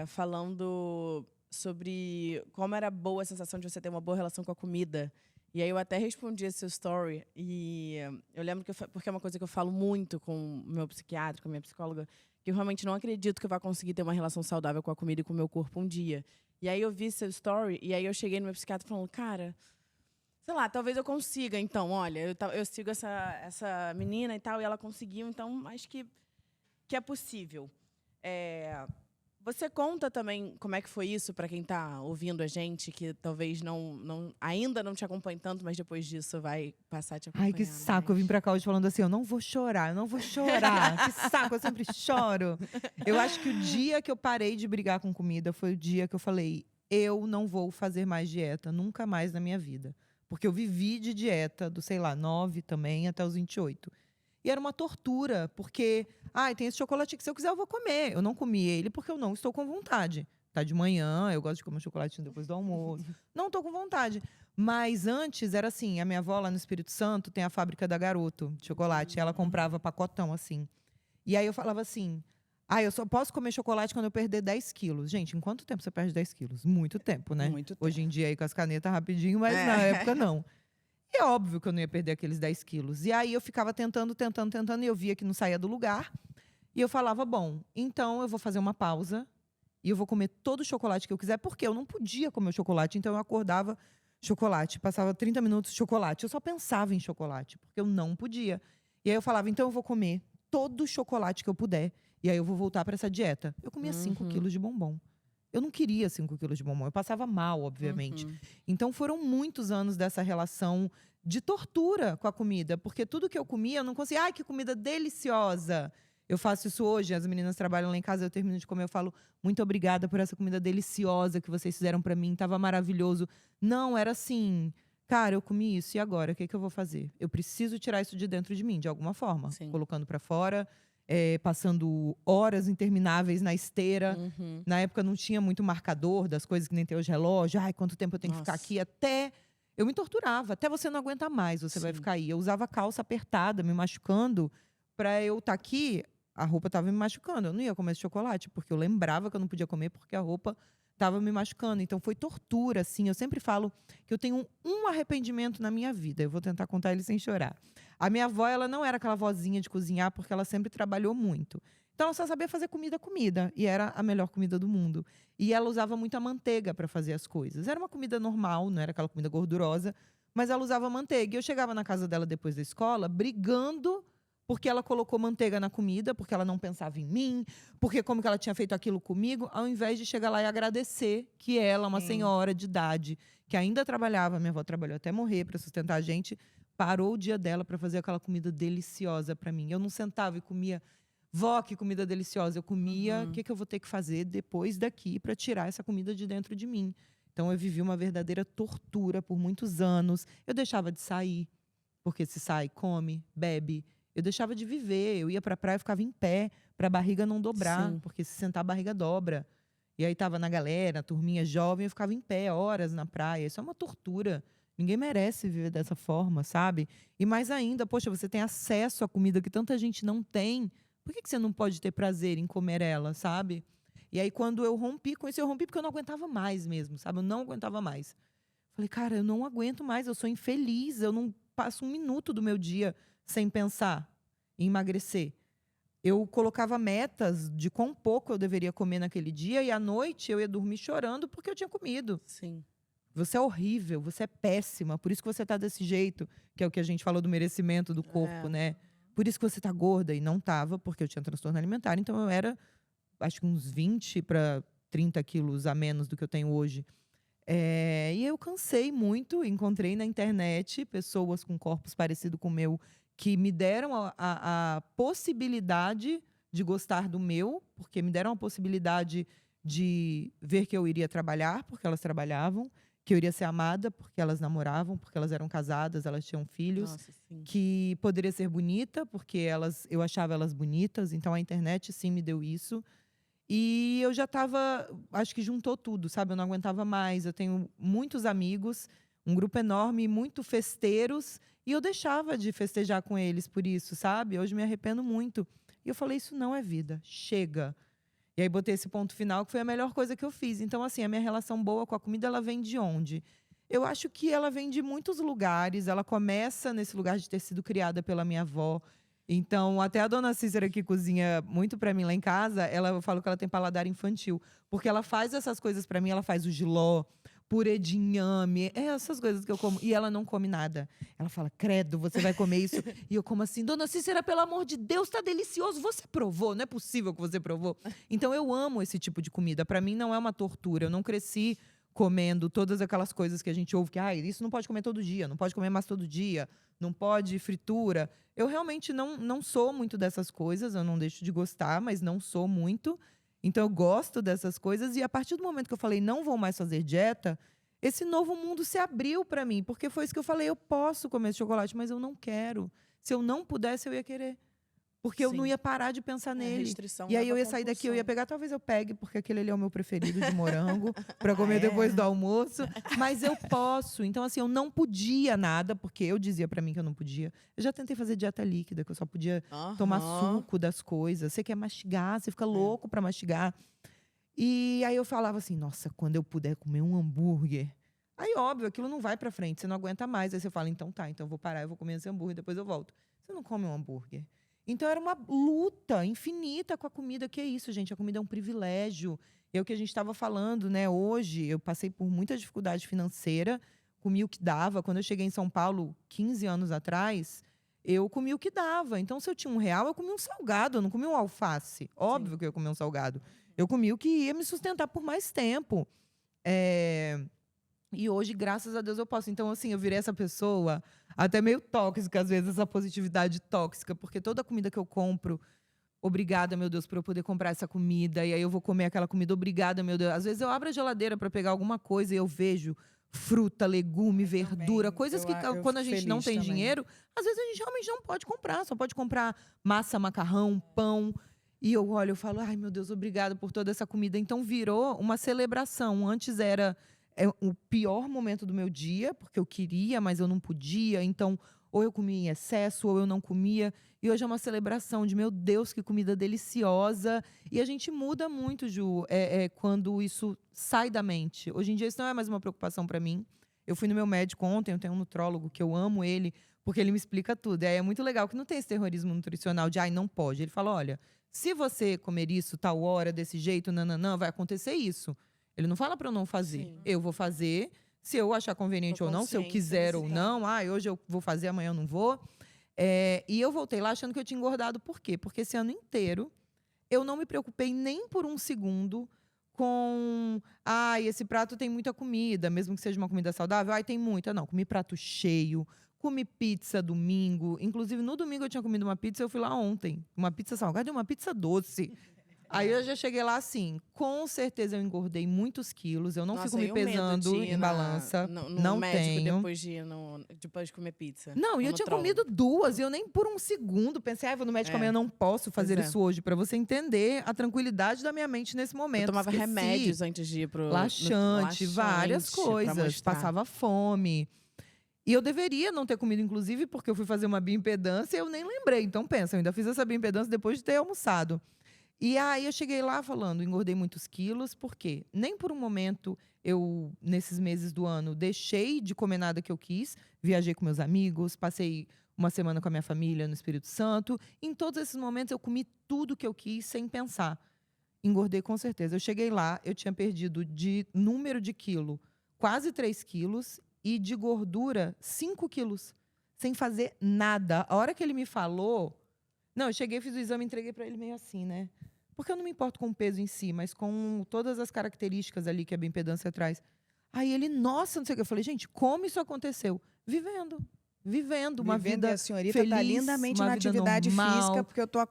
falando sobre como era boa a sensação de você ter uma boa relação com a comida. E aí eu até respondi esse seu story. E eu lembro porque é uma coisa que eu falo muito com o meu psiquiatra, com a minha psicóloga, que eu realmente não acredito que eu vá conseguir ter uma relação saudável com a comida e com o meu corpo um dia. E aí eu vi seu story, e aí eu cheguei no meu psiquiatra falando, cara, sei lá, talvez eu consiga, então, olha, eu sigo essa menina e tal, e ela conseguiu, então acho que é possível. Você conta também como é que foi isso para quem está ouvindo a gente, que talvez ainda não te acompanhe tanto, mas depois disso vai passar a te acompanhar. Ai, que saco. Eu vim pra cá hoje falando assim, eu não vou chorar, eu não vou chorar. Que saco, eu sempre choro. Eu acho que o dia que eu parei de brigar com comida foi o dia que eu falei, eu não vou fazer mais dieta, nunca mais na minha vida. Porque eu vivi de dieta do, 9 também, até os 28. E era uma tortura, porque, tem esse chocolate que se eu quiser eu vou comer. Eu não comi ele porque eu não estou com vontade. Tá de manhã, eu gosto de comer um chocolatinho depois do almoço. Não estou com vontade. Mas antes era assim, a minha avó lá no Espírito Santo tem a fábrica da Garoto de chocolate. Ela comprava pacotão assim. E aí eu falava assim, eu só posso comer chocolate quando eu perder 10 quilos. Gente, em quanto tempo você perde 10 quilos? Muito tempo, né? Muito tempo. Hoje em dia aí com as canetas rapidinho, mas na época não. E é óbvio que eu não ia perder aqueles 10 quilos. E aí eu ficava tentando, e eu via que não saía do lugar. E eu falava, bom, então eu vou fazer uma pausa e eu vou comer todo o chocolate que eu quiser, porque eu não podia comer o chocolate. Então eu acordava, chocolate, passava 30 minutos, chocolate. Eu só pensava em chocolate, porque eu não podia. E aí eu falava, então eu vou comer todo o chocolate que eu puder. E aí eu vou voltar para essa dieta. Eu comia 5 quilos de bombom. Eu não queria 5 quilos de bombom. Eu passava mal, obviamente. Então, foram muitos anos dessa relação de tortura com a comida. Porque tudo que eu comia, eu não conseguia. Ai, que comida deliciosa! Eu faço isso hoje. As meninas trabalham lá em casa, eu termino de comer. Eu falo, muito obrigada por essa comida deliciosa que vocês fizeram pra mim. Tava maravilhoso. Não, era assim... Cara, eu comi isso. E agora? O que eu vou fazer? Eu preciso tirar isso de dentro de mim, de alguma forma. Sim. Colocando pra fora... passando horas intermináveis na esteira. Na época não tinha muito marcador das coisas que nem tem hoje relógio. Ai, quanto tempo eu tenho que ficar aqui? Até eu me torturava. Até você não aguentar mais, você vai ficar aí. Eu usava calça apertada, me machucando. Pra eu estar aqui, a roupa tava me machucando. Eu não ia comer esse chocolate, porque eu lembrava que eu não podia comer porque a roupa tava me machucando. Então foi tortura, assim. Eu sempre falo que eu tenho um arrependimento na minha vida. Eu vou tentar contar ele sem chorar. A minha avó, ela não era aquela vozinha de cozinhar, porque ela sempre trabalhou muito. Então, ela só sabia fazer comida. E era a melhor comida do mundo. E ela usava muita manteiga para fazer as coisas. Era uma comida normal, não era aquela comida gordurosa, mas ela usava manteiga. E eu chegava na casa dela depois da escola, brigando porque ela colocou manteiga na comida, porque ela não pensava em mim, porque como que ela tinha feito aquilo comigo, ao invés de chegar lá e agradecer que ela, uma senhora de idade, que ainda trabalhava, minha avó trabalhou até morrer para sustentar a gente, parou o dia dela para fazer aquela comida deliciosa para mim. Eu não sentava e comia, vó, que comida deliciosa. Eu comia, o que eu vou ter que fazer depois daqui para tirar essa comida de dentro de mim. Então eu vivi uma verdadeira tortura por muitos anos. Eu deixava de sair, porque se sai, come, bebe. Eu deixava de viver, eu ia pra praia e ficava em pé, pra barriga não dobrar, Sim. porque se sentar a barriga dobra. E aí tava na galera, turminha jovem, eu ficava em pé horas na praia. Isso é uma tortura. Ninguém merece viver dessa forma, sabe? E mais ainda, poxa, você tem acesso à comida que tanta gente não tem. Por que você não pode ter prazer em comer ela, sabe? E aí quando eu rompi com isso, eu rompi porque eu não aguentava mais mesmo, sabe? Eu não aguentava mais. Falei, cara, eu não aguento mais, eu sou infeliz, eu não passo um minuto do meu dia sem pensar em emagrecer. Eu colocava metas de quão pouco eu deveria comer naquele dia e à noite eu ia dormir chorando porque eu tinha comido. Sim. Você é horrível, você é péssima, por isso que você tá desse jeito, que é o que a gente falou do merecimento do corpo, né? Por isso que você tá gorda e não tava, porque eu tinha transtorno alimentar, então eu era, acho que uns 20 para 30 quilos a menos do que eu tenho hoje. E eu cansei muito, encontrei na internet pessoas com corpos parecidos com o meu que me deram a possibilidade de gostar do meu, porque me deram a possibilidade de ver que eu iria trabalhar, porque elas trabalhavam, que eu iria ser amada, porque elas namoravam, porque elas eram casadas, elas tinham filhos, Nossa, sim. que poderia ser bonita, porque eu achava elas bonitas, então a internet sim me deu isso. E eu já estava, acho que juntou tudo, sabe? Eu não aguentava mais. Eu tenho muitos amigos, um grupo enorme, muito festeiros, e eu deixava de festejar com eles por isso, sabe? Hoje me arrependo muito. E eu falei, isso não é vida, chega. E aí botei esse ponto final, que foi a melhor coisa que eu fiz. Então, assim, a minha relação boa com a comida, ela vem de onde? Eu acho que ela vem de muitos lugares. Ela começa nesse lugar de ter sido criada pela minha avó. Então, até a dona Cícera, que cozinha muito pra mim lá em casa, eu falo que ela tem paladar infantil. Porque ela faz essas coisas pra mim, ela faz o jiló, purê de inhame, essas coisas que eu como. E ela não come nada. Ela fala, credo, você vai comer isso? E eu como assim, dona Cícera, pelo amor de Deus, tá delicioso. Você provou, não é possível que você provou. Então, eu amo esse tipo de comida. Pra mim, não é uma tortura. Eu não cresci comendo todas aquelas coisas que a gente ouve, que isso não pode comer todo dia, não pode comer mais todo dia, não pode fritura. Eu realmente não sou muito dessas coisas, eu não deixo de gostar, mas não sou muito. Então eu gosto dessas coisas e a partir do momento que eu falei não vou mais fazer dieta, esse novo mundo se abriu para mim, porque foi isso que eu falei, eu posso comer esse chocolate, mas eu não quero. Se eu não pudesse, eu ia querer. Porque eu não ia parar de pensar nele. Restrição E aí eu leva ia à sair daqui, eu compulsão. ia pegar, talvez eu pegue, porque aquele ali é o meu preferido de morango, para comer depois do almoço. Mas eu posso. Então, assim, eu não podia nada, porque eu dizia para mim que eu não podia. Eu já tentei fazer dieta líquida, que eu só podia tomar suco das coisas. Você quer mastigar, você fica louco para mastigar. E aí eu falava assim, nossa, quando eu puder comer um hambúrguer. Aí, óbvio, aquilo não vai pra frente, você não aguenta mais. Aí você fala, então tá, então eu vou parar, eu vou comer esse hambúrguer, depois eu volto. Você não come um hambúrguer. Então era uma luta infinita com a comida. Que é isso, gente? A comida é um privilégio. É o que a gente estava falando, né? Hoje, eu passei por muita dificuldade financeira, comi o que dava. Quando eu cheguei em São Paulo, 15 anos atrás, eu comi o que dava. Então, se eu tinha R$1, eu comia um salgado, eu não comia um alface. Óbvio que eu comia um salgado. Eu comia o que ia me sustentar por mais tempo. E hoje, graças a Deus, eu posso. Então, assim, eu virei essa pessoa até meio tóxica, às vezes, essa positividade tóxica. Porque toda comida que eu compro, obrigada, meu Deus, por eu poder comprar essa comida. E aí eu vou comer aquela comida, obrigada, meu Deus. Às vezes eu abro a geladeira para pegar alguma coisa e eu vejo fruta, legume, verdura. Coisas que, quando a gente não tem dinheiro, às vezes a gente realmente não pode comprar. Só pode comprar massa, macarrão, pão. E eu olho e falo, ai, meu Deus, obrigada por toda essa comida. Então, virou uma celebração. Antes era o pior momento do meu dia, porque eu queria, mas eu não podia. Então, ou eu comia em excesso, ou eu não comia. E hoje é uma celebração de, meu Deus, que comida deliciosa. E a gente muda muito, Ju, quando isso sai da mente. Hoje em dia, isso não é mais uma preocupação para mim. Eu fui no meu médico ontem, eu tenho um nutrólogo que eu amo ele, porque ele me explica tudo. E aí é muito legal que não tem esse terrorismo nutricional de, ai, não pode. Ele fala, olha, se você comer isso tal hora, desse jeito, nananã, vai acontecer isso. Ele não fala para eu não fazer. Sim. Eu vou fazer, se eu achar conveniente ou não, se eu quiser ou não. Hoje eu vou fazer, amanhã eu não vou. E eu voltei lá achando que eu tinha engordado. Por quê? Porque esse ano inteiro eu não me preocupei nem por um segundo com... Ai, esse prato tem muita comida, mesmo que seja uma comida saudável. Ai, tem muita. Não, comi prato cheio, comi pizza domingo. Inclusive, no domingo eu tinha comido uma pizza, eu fui lá ontem. Uma pizza salgada e uma pizza doce. Aí eu já cheguei lá assim, com certeza eu engordei muitos quilos, eu não Nossa, fico me e o medo pesando de ir em balança, no não médico tenho. depois de comer pizza. Não, e Ou eu no tinha tronco. comido duas, e eu nem por um segundo pensei, vou no médico amanhã, não posso fazer Pois é. isso hoje, pra você entender a tranquilidade da minha mente nesse momento. Eu tomava Esqueci. remédios antes de ir pro... Laxante, várias pra coisas, mostrar. passava fome. E eu deveria não ter comido, inclusive, porque eu fui fazer uma bioimpedância e eu nem lembrei. Então, pensa, eu ainda fiz essa bioimpedância depois de ter almoçado. E aí eu cheguei lá falando, engordei muitos quilos, por quê? Nem por um momento eu, nesses meses do ano, deixei de comer nada que eu quis. Viajei com meus amigos, passei uma semana com a minha família no Espírito Santo. Em todos esses momentos eu comi tudo que eu quis sem pensar. Engordei com certeza. Eu cheguei lá, eu tinha perdido de número de quilo quase 3 quilos e de gordura 5 quilos. Sem fazer nada. A hora que ele me falou... Não, eu cheguei, fiz o exame e entreguei pra ele meio assim, né? Porque eu não me importo com o peso em si, mas com todas as características ali que a bioimpedância traz. Aí ele, nossa, não sei o que. Eu falei, gente, como isso aconteceu? Vivendo uma Vivendo, vida e a senhorita feliz, tá lindamente uma na vida atividade normal. física, porque eu tô Mas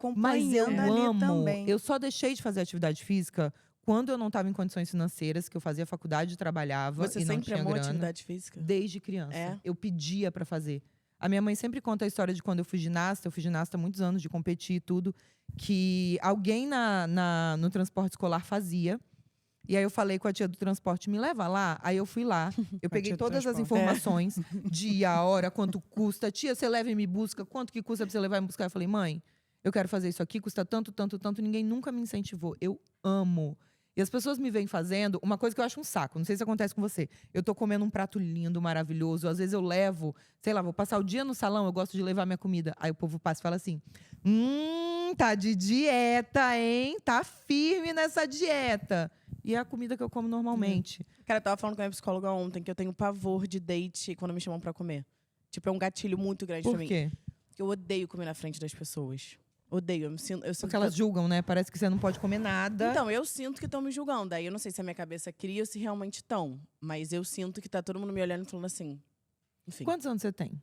eu acompanhando ali amo. também. Eu só deixei de fazer atividade física quando eu não estava em condições financeiras, que eu fazia faculdade, trabalhava Você e não sempre tinha amou grana. atividade física? Desde criança. É? Eu pedia pra fazer. A minha mãe sempre conta a história de quando eu fui ginasta há muitos anos, de competir e tudo, que alguém no transporte escolar fazia. E aí eu falei com a tia do transporte, me leva lá. Aí eu fui lá, eu peguei tia do todas as transporte. informações, dia, hora, quanto custa. Tia, você leva e me busca, quanto que custa pra você levar e me buscar? Eu falei, mãe, eu quero fazer isso aqui, custa tanto, tanto, tanto. Ninguém nunca me incentivou. Eu amo. E as pessoas me vêm fazendo uma coisa que eu acho um saco. Não sei se acontece com você. Eu tô comendo um prato lindo, maravilhoso. Às vezes eu levo, sei lá, vou passar o dia no salão, eu gosto de levar minha comida. Aí o povo passa e fala assim: tá de dieta, hein? Tá firme nessa dieta. E é a comida que eu como normalmente. Cara, eu tava falando com a minha psicóloga ontem que eu tenho pavor de date quando me chamam pra comer. Tipo, é um gatilho muito grande Por pra mim. quê? Porque eu odeio comer na frente das pessoas. Odeio. Eu sinto Porque elas julgam, né? Parece que você não pode comer nada. Então, eu sinto que estão me julgando. Aí eu não sei se a minha cabeça cria ou se realmente estão. Mas eu sinto que tá todo mundo me olhando e falando assim. Enfim, Quantos anos você tem?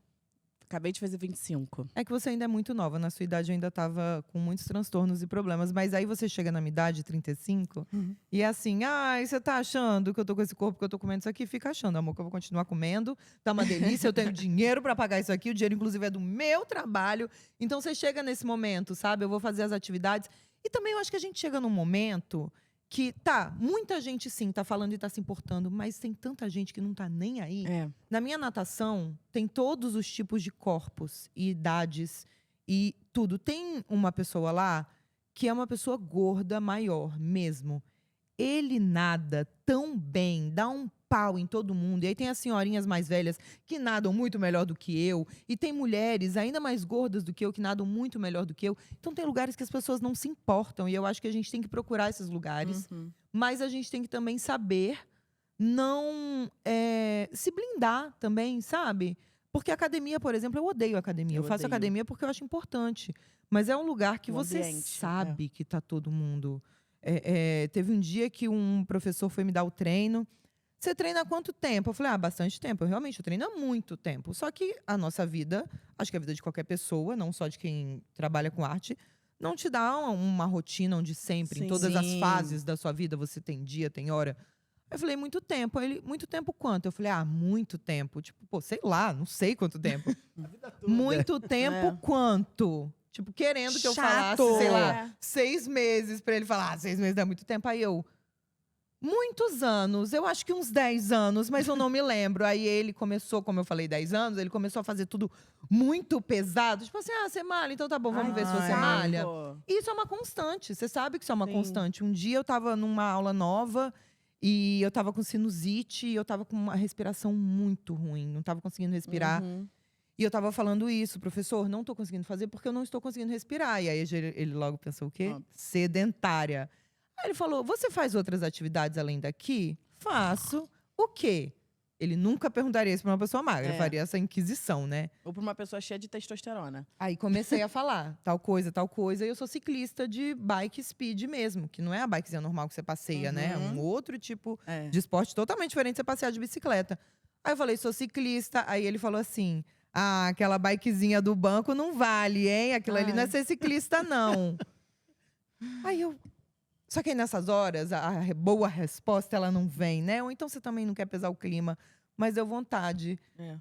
acabei de fazer 25. É que você ainda é muito nova. Na sua idade eu ainda estava com muitos transtornos e problemas. Mas aí você chega na minha idade, 35, e é assim, ai, você tá achando que eu tô com esse corpo, que eu tô comendo isso aqui? Fica achando, amor, que eu vou continuar comendo. Tá uma delícia, eu tenho dinheiro para pagar isso aqui. O dinheiro, inclusive, é do meu trabalho. Então você chega nesse momento, sabe? Eu vou fazer as atividades. E também eu acho que a gente chega num momento que, muita gente sim tá falando e tá se importando, mas tem tanta gente que não tá nem aí. É. Na minha natação, tem todos os tipos de corpos e idades e tudo. Tem uma pessoa lá que é uma pessoa gorda maior mesmo. Ele nada tão bem, dá um pau em todo mundo. E aí tem as senhorinhas mais velhas que nadam muito melhor do que eu. E tem mulheres ainda mais gordas do que eu que nadam muito melhor do que eu. Então tem lugares que as pessoas não se importam. E eu acho que a gente tem que procurar esses lugares. Mas a gente tem que também saber não se blindar também, sabe? Porque academia, por exemplo, eu odeio academia. Eu faço odeio. academia porque eu acho importante. Mas é um lugar que O você ambiente, sabe que tá todo mundo. Teve um dia que um professor foi me dar o treino. Você treina há quanto tempo? Eu falei, bastante tempo. Eu treino há muito tempo. Só que a nossa vida, acho que a vida de qualquer pessoa, não só de quem trabalha com arte, não te dá uma rotina onde sempre, em Sim. todas as Sim. fases da sua vida, você tem dia, tem hora. Eu falei, muito tempo. Aí ele, muito tempo quanto? Eu falei, muito tempo. Tipo, sei lá, não sei quanto tempo. Muito tempo quanto? Tipo, querendo que eu falasse, sei lá, 6 meses pra ele falar, 6 meses dá muito tempo. Aí eu, muitos anos, eu acho que uns 10 anos, mas eu não me lembro. Aí ele começou, como eu falei, 10 anos, ele começou a fazer tudo muito pesado. Tipo assim, você malha, então tá bom, vamos ver se você malha. E isso é uma constante, você sabe que isso é uma Sim. constante. Um dia eu tava numa aula nova e eu tava com sinusite e eu tava com uma respiração muito ruim, não tava conseguindo respirar. E eu tava falando isso, professor, não tô conseguindo fazer porque eu não estou conseguindo respirar. E aí ele logo pensou o quê? Óbvio. Sedentária. Aí ele falou, você faz outras atividades além daqui? Faço. O quê? Ele nunca perguntaria isso pra uma pessoa magra. É. Faria essa inquisição, né? Ou pra uma pessoa cheia de testosterona. Aí comecei a falar tal coisa, tal coisa. E eu sou ciclista de bike speed mesmo. Que não é a bikezinha normal que você passeia, né? É um outro tipo É. de esporte totalmente diferente de você passear de bicicleta. Aí eu falei, sou ciclista. Aí ele falou assim, aquela bikezinha do banco não vale, hein? Aquilo ali não é ser ciclista, não. Aí eu... Só que aí nessas horas, a boa resposta, ela não vem, né? Ou então você também não quer pesar o clima, mas deu vontade. É.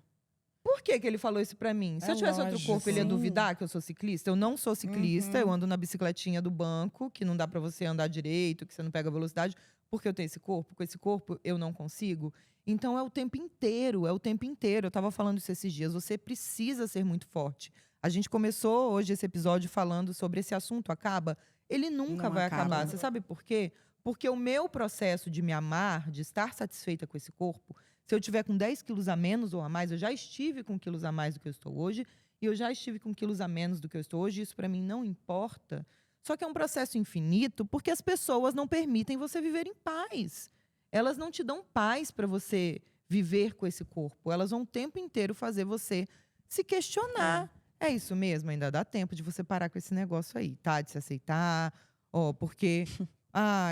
Por que ele falou isso pra mim? Se É eu tivesse outro lógico. corpo, ele ia Sim. duvidar que eu sou ciclista? Eu não sou ciclista, eu ando na bicicletinha do banco, que não dá pra você andar direito, que você não pega velocidade, porque eu tenho esse corpo. Com esse corpo, eu não consigo. Então, é o tempo inteiro, é o tempo inteiro. Eu tava falando isso esses dias. Você precisa ser muito forte. A gente começou hoje esse episódio falando sobre esse assunto. Acaba? Ele nunca Não vai acaba. acabar. Você sabe por quê? Porque o meu processo de me amar, de estar satisfeita com esse corpo, se eu tiver com 10 quilos a menos ou a mais, eu já estive com quilos a mais do que eu estou hoje, e eu já estive com quilos a menos do que eu estou hoje, isso para mim não importa. Só que é um processo infinito, porque as pessoas não permitem você viver em paz. Elas não te dão paz para você viver com esse corpo. Elas vão o tempo inteiro fazer você se questionar. É isso mesmo? Ainda dá tempo de você parar com esse negócio aí, tá? De se aceitar, porque...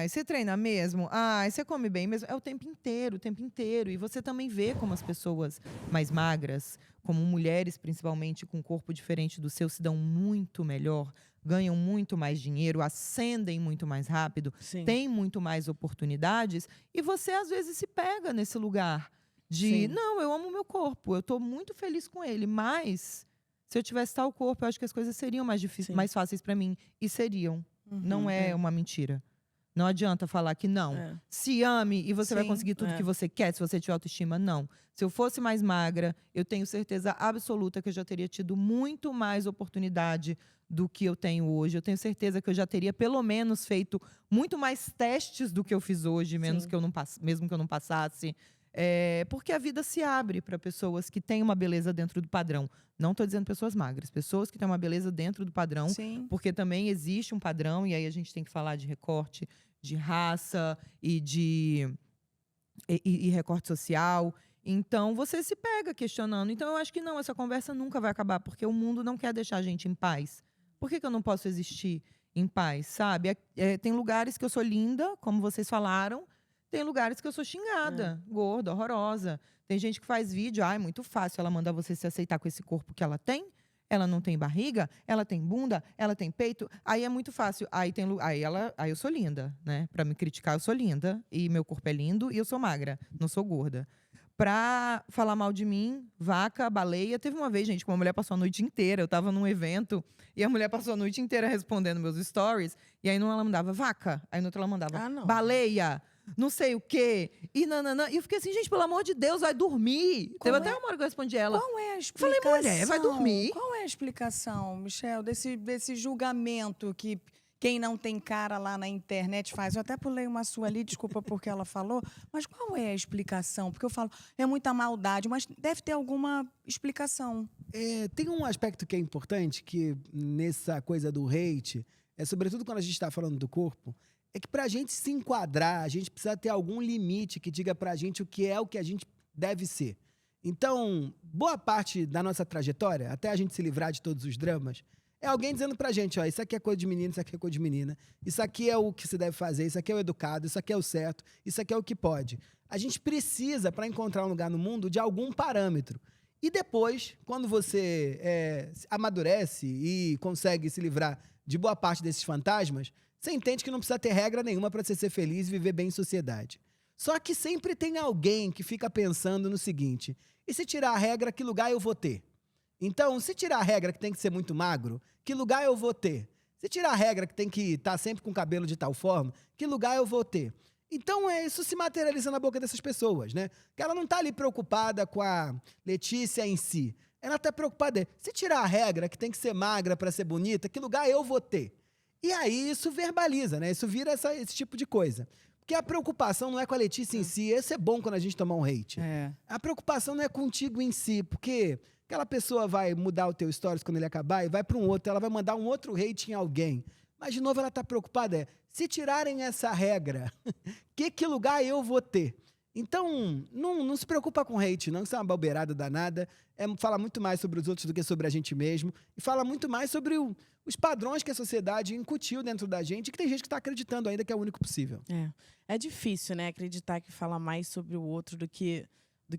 você treina mesmo? Você come bem mesmo? É o tempo inteiro, o tempo inteiro. E você também vê como as pessoas mais magras, como mulheres principalmente com um corpo diferente do seu, se dão muito melhor, ganham muito mais dinheiro, ascendem muito mais rápido, Sim. têm muito mais oportunidades. E você, às vezes, se pega nesse lugar de... Sim. Não, eu amo o meu corpo, eu estou muito feliz com ele, mas... Se eu tivesse tal corpo, eu acho que as coisas seriam mais difíceis, Sim. mais fáceis para mim. E seriam. Não é uma mentira. Não adianta falar que não. É. Se ame e você vai Sim, conseguir tudo que você quer, se você tiver autoestima, não. Se eu fosse mais magra, eu tenho certeza absoluta que eu já teria tido muito mais oportunidade do que eu tenho hoje. Eu tenho certeza que eu já teria, pelo menos, feito muito mais testes do que eu fiz hoje, menos Sim. que eu não mesmo que eu não passasse. Porque a vida se abre para pessoas que têm uma beleza dentro do padrão. Não estou dizendo pessoas magras, pessoas que têm uma beleza dentro do padrão, Sim. porque também existe um padrão, e aí a gente tem que falar de recorte de raça e recorte social. Então, você se pega questionando. Então, eu acho que não, essa conversa nunca vai acabar, porque o mundo não quer deixar a gente em paz. Por que eu não posso existir em paz, sabe? Tem lugares que eu sou linda, como vocês falaram, tem lugares que eu sou xingada, gorda, horrorosa. Tem gente que faz vídeo, é muito fácil ela mandar você se aceitar com esse corpo que ela tem. Ela não tem barriga, ela tem bunda, ela tem peito. Aí é muito fácil. Aí eu sou linda, né? Pra me criticar, eu sou linda. E meu corpo é lindo e eu sou magra, não sou gorda. Pra falar mal de mim, vaca, baleia. Teve uma vez, gente, que uma mulher passou a noite inteira. Eu tava num evento e a mulher passou a noite inteira respondendo meus stories. E aí numa ela mandava vaca, aí no outra ela mandava não. baleia. Não sei o quê. E nananã. E eu fiquei assim, gente, pelo amor de Deus, vai dormir. Teve até uma hora que eu respondi ela. Qual é a Falei, explicação? mulher, vai dormir. Qual é a explicação, Michel, desse julgamento que quem não tem cara lá na internet faz? Eu até pulei uma sua ali, desculpa porque ela falou, mas qual é a explicação? Porque eu falo, é muita maldade, mas deve ter alguma explicação. Tem um aspecto que é importante, que nessa coisa do hate, sobretudo quando a gente está falando do corpo, é que pra gente se enquadrar, a gente precisa ter algum limite que diga pra gente o que a gente deve ser. Então, boa parte da nossa trajetória, até a gente se livrar de todos os dramas, é alguém dizendo pra gente, isso aqui é coisa de menino, isso aqui é coisa de menina, isso aqui é o que se deve fazer, isso aqui é o educado, isso aqui é o certo, isso aqui é o que pode. A gente precisa, para encontrar um lugar no mundo, de algum parâmetro. E depois, quando você amadurece e consegue se livrar de boa parte desses fantasmas, você entende que não precisa ter regra nenhuma para você ser feliz e viver bem em sociedade. Só que sempre tem alguém que fica pensando no seguinte, e se tirar a regra, que lugar eu vou ter? Então, se tirar a regra que tem que ser muito magro, que lugar eu vou ter? Se tirar a regra que tem que estar sempre com o cabelo de tal forma, que lugar eu vou ter? Então, isso se materializa na boca dessas pessoas, né? Que ela não está ali preocupada com a Letícia em si. Ela está preocupada, se tirar a regra que tem que ser magra para ser bonita, que lugar eu vou ter? E aí isso verbaliza, né? Isso vira esse tipo de coisa. Porque a preocupação não é com a Letícia em si. Esse é bom quando a gente toma um hate. A preocupação não é contigo em si, porque aquela pessoa vai mudar o teu stories quando ele acabar e vai para um outro, ela vai mandar um outro hate em alguém. Mas, de novo, ela está preocupada, se tirarem essa regra, que lugar eu vou ter? Então, não se preocupa com hate, não, isso é uma bobeirada danada. Fala muito mais sobre os outros do que sobre a gente mesmo. E fala muito mais sobre os padrões que a sociedade incutiu dentro da gente, que tem gente que está acreditando ainda que é o único possível. É difícil, né? Acreditar que fala mais sobre o outro do que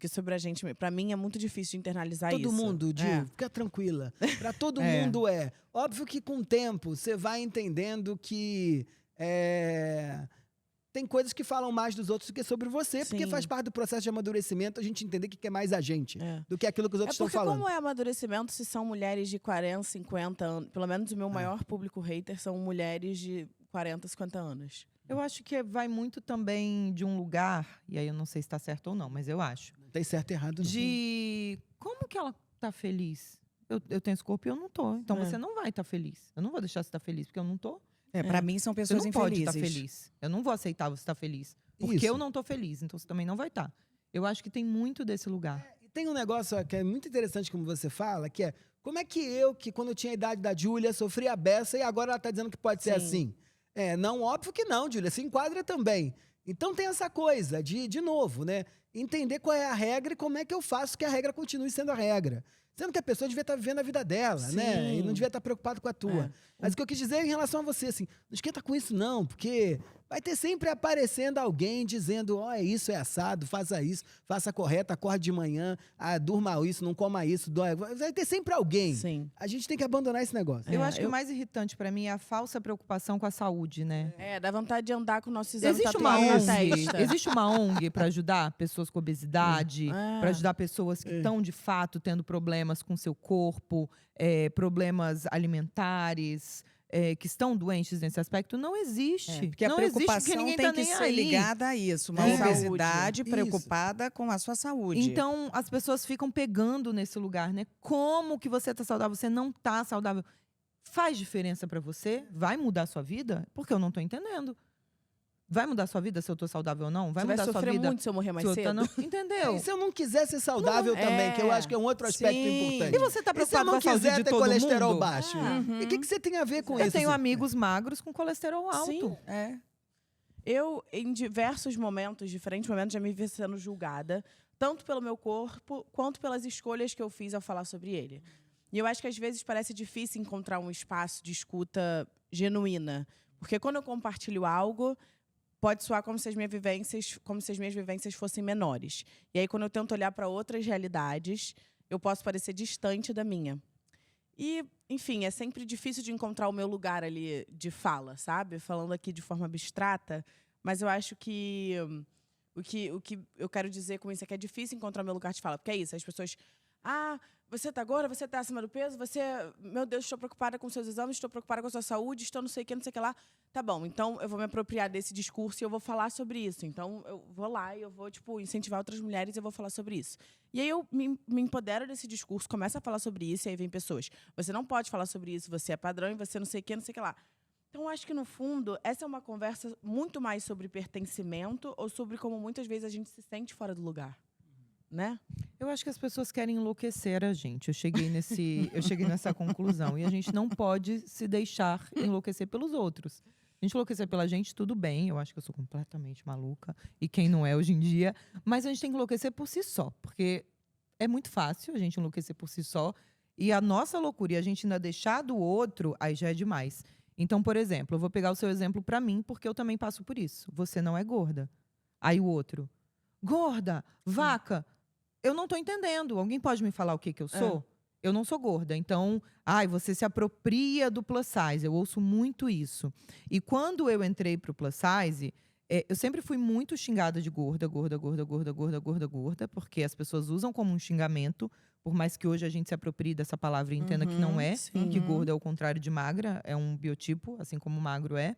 sobre a gente. Pra mim é muito difícil de internalizar isso. Todo mundo, Dil, fica tranquila. Pra todo mundo é. Óbvio que com o tempo você vai entendendo que tem coisas que falam mais dos outros do que sobre você, porque Sim. faz parte do processo de amadurecimento a gente entender que é mais a gente do que aquilo que os outros estão porque falando. como é amadurecimento se são mulheres de 40, 50 anos? Pelo menos o meu maior público hater são mulheres de 40, 50 anos. Eu acho que vai muito também de um lugar, e aí eu não sei se está certo ou não, mas eu acho. Não tem certo e errado, não. De como que ela tá feliz? Eu tenho esse corpo e eu não tô. Então você não vai estar feliz. Eu não vou deixar você estar feliz, porque eu não tô. Pra mim são Você pessoas não pode infelizes. estar feliz. Eu não vou aceitar você estar feliz. Porque Isso. eu não tô feliz, então você também não vai estar. Eu acho que tem muito desse lugar. E tem um negócio que é muito interessante, como você fala, que é como é que eu, que quando eu tinha a idade da Júlia, sofria a beça e agora ela tá dizendo que pode ser assim? Não, óbvio que não, Júlia, se enquadra também. Então tem essa coisa de novo, né? Entender qual é a regra e como é que eu faço que a regra continue sendo a regra. Sendo que a pessoa devia estar vivendo a vida dela, né? E não devia estar preocupado com a tua. Mas o que eu quis dizer em relação a você, assim, não esquenta com isso não, porque vai ter sempre aparecendo alguém dizendo, ó, isso é assado, faça isso, faça correto, acorde de manhã, durma isso, não coma isso. Vai ter sempre alguém. Sim. A gente tem que abandonar esse negócio. Eu acho que o mais irritante pra mim é a falsa preocupação com a saúde, né? Dá vontade de andar com o nosso exame Existe uma tatuado na ONG, testa. existe uma ONG para ajudar pessoas com obesidade, para ajudar pessoas que estão de fato tendo problemas com seu corpo, problemas alimentares, que estão doentes nesse aspecto? Não existe. Porque a não existe, porque preocupação ninguém tem tá que nem ser aí. ligada a isso. Uma É. obesidade Isso. preocupada com a sua saúde. Então, as pessoas ficam pegando nesse lugar, né? Como que você tá saudável? Você não tá saudável. Faz diferença pra você? Vai mudar a sua vida? Porque eu não tô entendendo. Vai mudar a sua vida se eu tô saudável ou não? Vai Você vai mudar a sua sofrer vida muito se eu morrer mais se eu cedo? não... Entendeu? E se eu não quiser ser saudável também, que eu acho que é um outro aspecto Sim. importante. E você tá E se eu preocupado com não a saúde quiser de ter todo colesterol mundo? baixo? E o que você tem a ver com Eu isso? tenho assim? amigos magros com colesterol alto. Sim. Eu, em diversos momentos, diferentes momentos, já me vi sendo julgada, tanto pelo meu corpo, quanto pelas escolhas que eu fiz ao falar sobre ele. E eu acho que às vezes parece difícil encontrar um espaço de escuta genuína. Porque quando eu compartilho algo, pode soar como se as minhas vivências fossem menores. E aí, quando eu tento olhar para outras realidades, eu posso parecer distante da minha. E, enfim, é sempre difícil de encontrar o meu lugar ali de fala, sabe? Falando aqui de forma abstrata, mas eu acho que o que eu quero dizer com isso é que é difícil encontrar o meu lugar de fala. Porque é isso, as pessoas... você tá gorda, você tá acima do peso, meu Deus, estou preocupada com seus exames, estou preocupada com a sua saúde, estou não sei o que lá. Tá bom, então eu vou me apropriar desse discurso e eu vou falar sobre isso. Então eu vou lá e eu vou, incentivar outras mulheres e eu vou falar sobre isso. E aí eu me empodero desse discurso, começo a falar sobre isso e aí vem pessoas. Você não pode falar sobre isso, você é padrão e você não sei o que lá. Então, eu acho que, no fundo, essa é uma conversa muito mais sobre pertencimento ou sobre como muitas vezes a gente se sente fora do lugar. Né? Eu acho que as pessoas querem enlouquecer a gente. Eu cheguei nessa conclusão. E a gente não pode se deixar enlouquecer pelos outros. A gente enlouquecer pela gente, tudo bem. Eu acho que eu sou completamente maluca. E quem não é hoje em dia. Mas a gente tem que enlouquecer por si só. Porque é muito fácil a gente enlouquecer por si só. E a nossa loucura e a gente ainda deixar do outro, aí já é demais. Então, por exemplo, eu vou pegar o seu exemplo pra mim, porque eu também passo por isso. Você não é gorda. Aí o outro, gorda, vaca. Eu não tô entendendo. Alguém pode me falar o que eu sou? Eu não sou gorda. Então, você se apropria do plus size. Eu ouço muito isso. E quando eu entrei pro plus size, eu sempre fui muito xingada de gorda, porque as pessoas usam como um xingamento, por mais que hoje a gente se aproprie dessa palavra e entenda que não é, que gorda é o contrário de magra, é um biotipo, assim como magro é.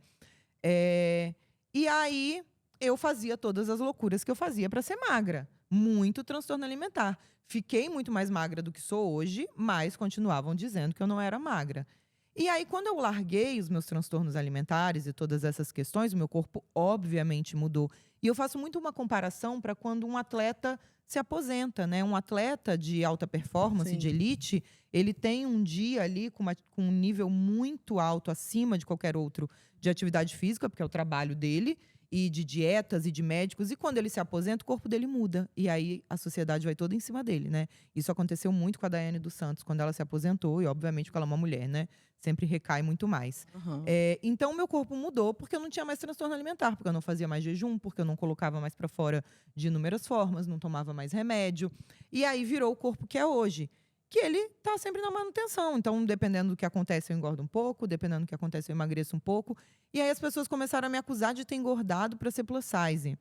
E aí, eu fazia todas as loucuras que eu fazia para ser magra. Muito transtorno alimentar. Fiquei muito mais magra do que sou hoje, mas continuavam dizendo que eu não era magra. E aí, quando eu larguei os meus transtornos alimentares e todas essas questões, o meu corpo obviamente mudou. E eu faço muito uma comparação para quando um atleta se aposenta, né? Um atleta de alta performance, de elite, ele tem um dia ali com um nível muito alto, acima de qualquer outro de atividade física, porque é o trabalho dele. e de dietas e de médicos. E quando ele se aposenta, o corpo dele muda. E aí a sociedade vai toda em cima dele, né? Isso aconteceu muito com a Daiane dos Santos, quando ela se aposentou. E, obviamente, porque ela é uma mulher, né? Sempre recai muito mais. Uhum. Então, meu corpo mudou porque eu não tinha mais transtorno alimentar. Porque eu não fazia mais jejum, porque eu não colocava mais pra fora de inúmeras formas, não tomava mais remédio. E aí virou o corpo que é hoje. Que ele tá sempre na manutenção. Então, dependendo do que acontece, eu engordo um pouco. Dependendo do que acontece, eu emagreço um pouco. E aí as pessoas começaram a me acusar de ter engordado para ser plus size.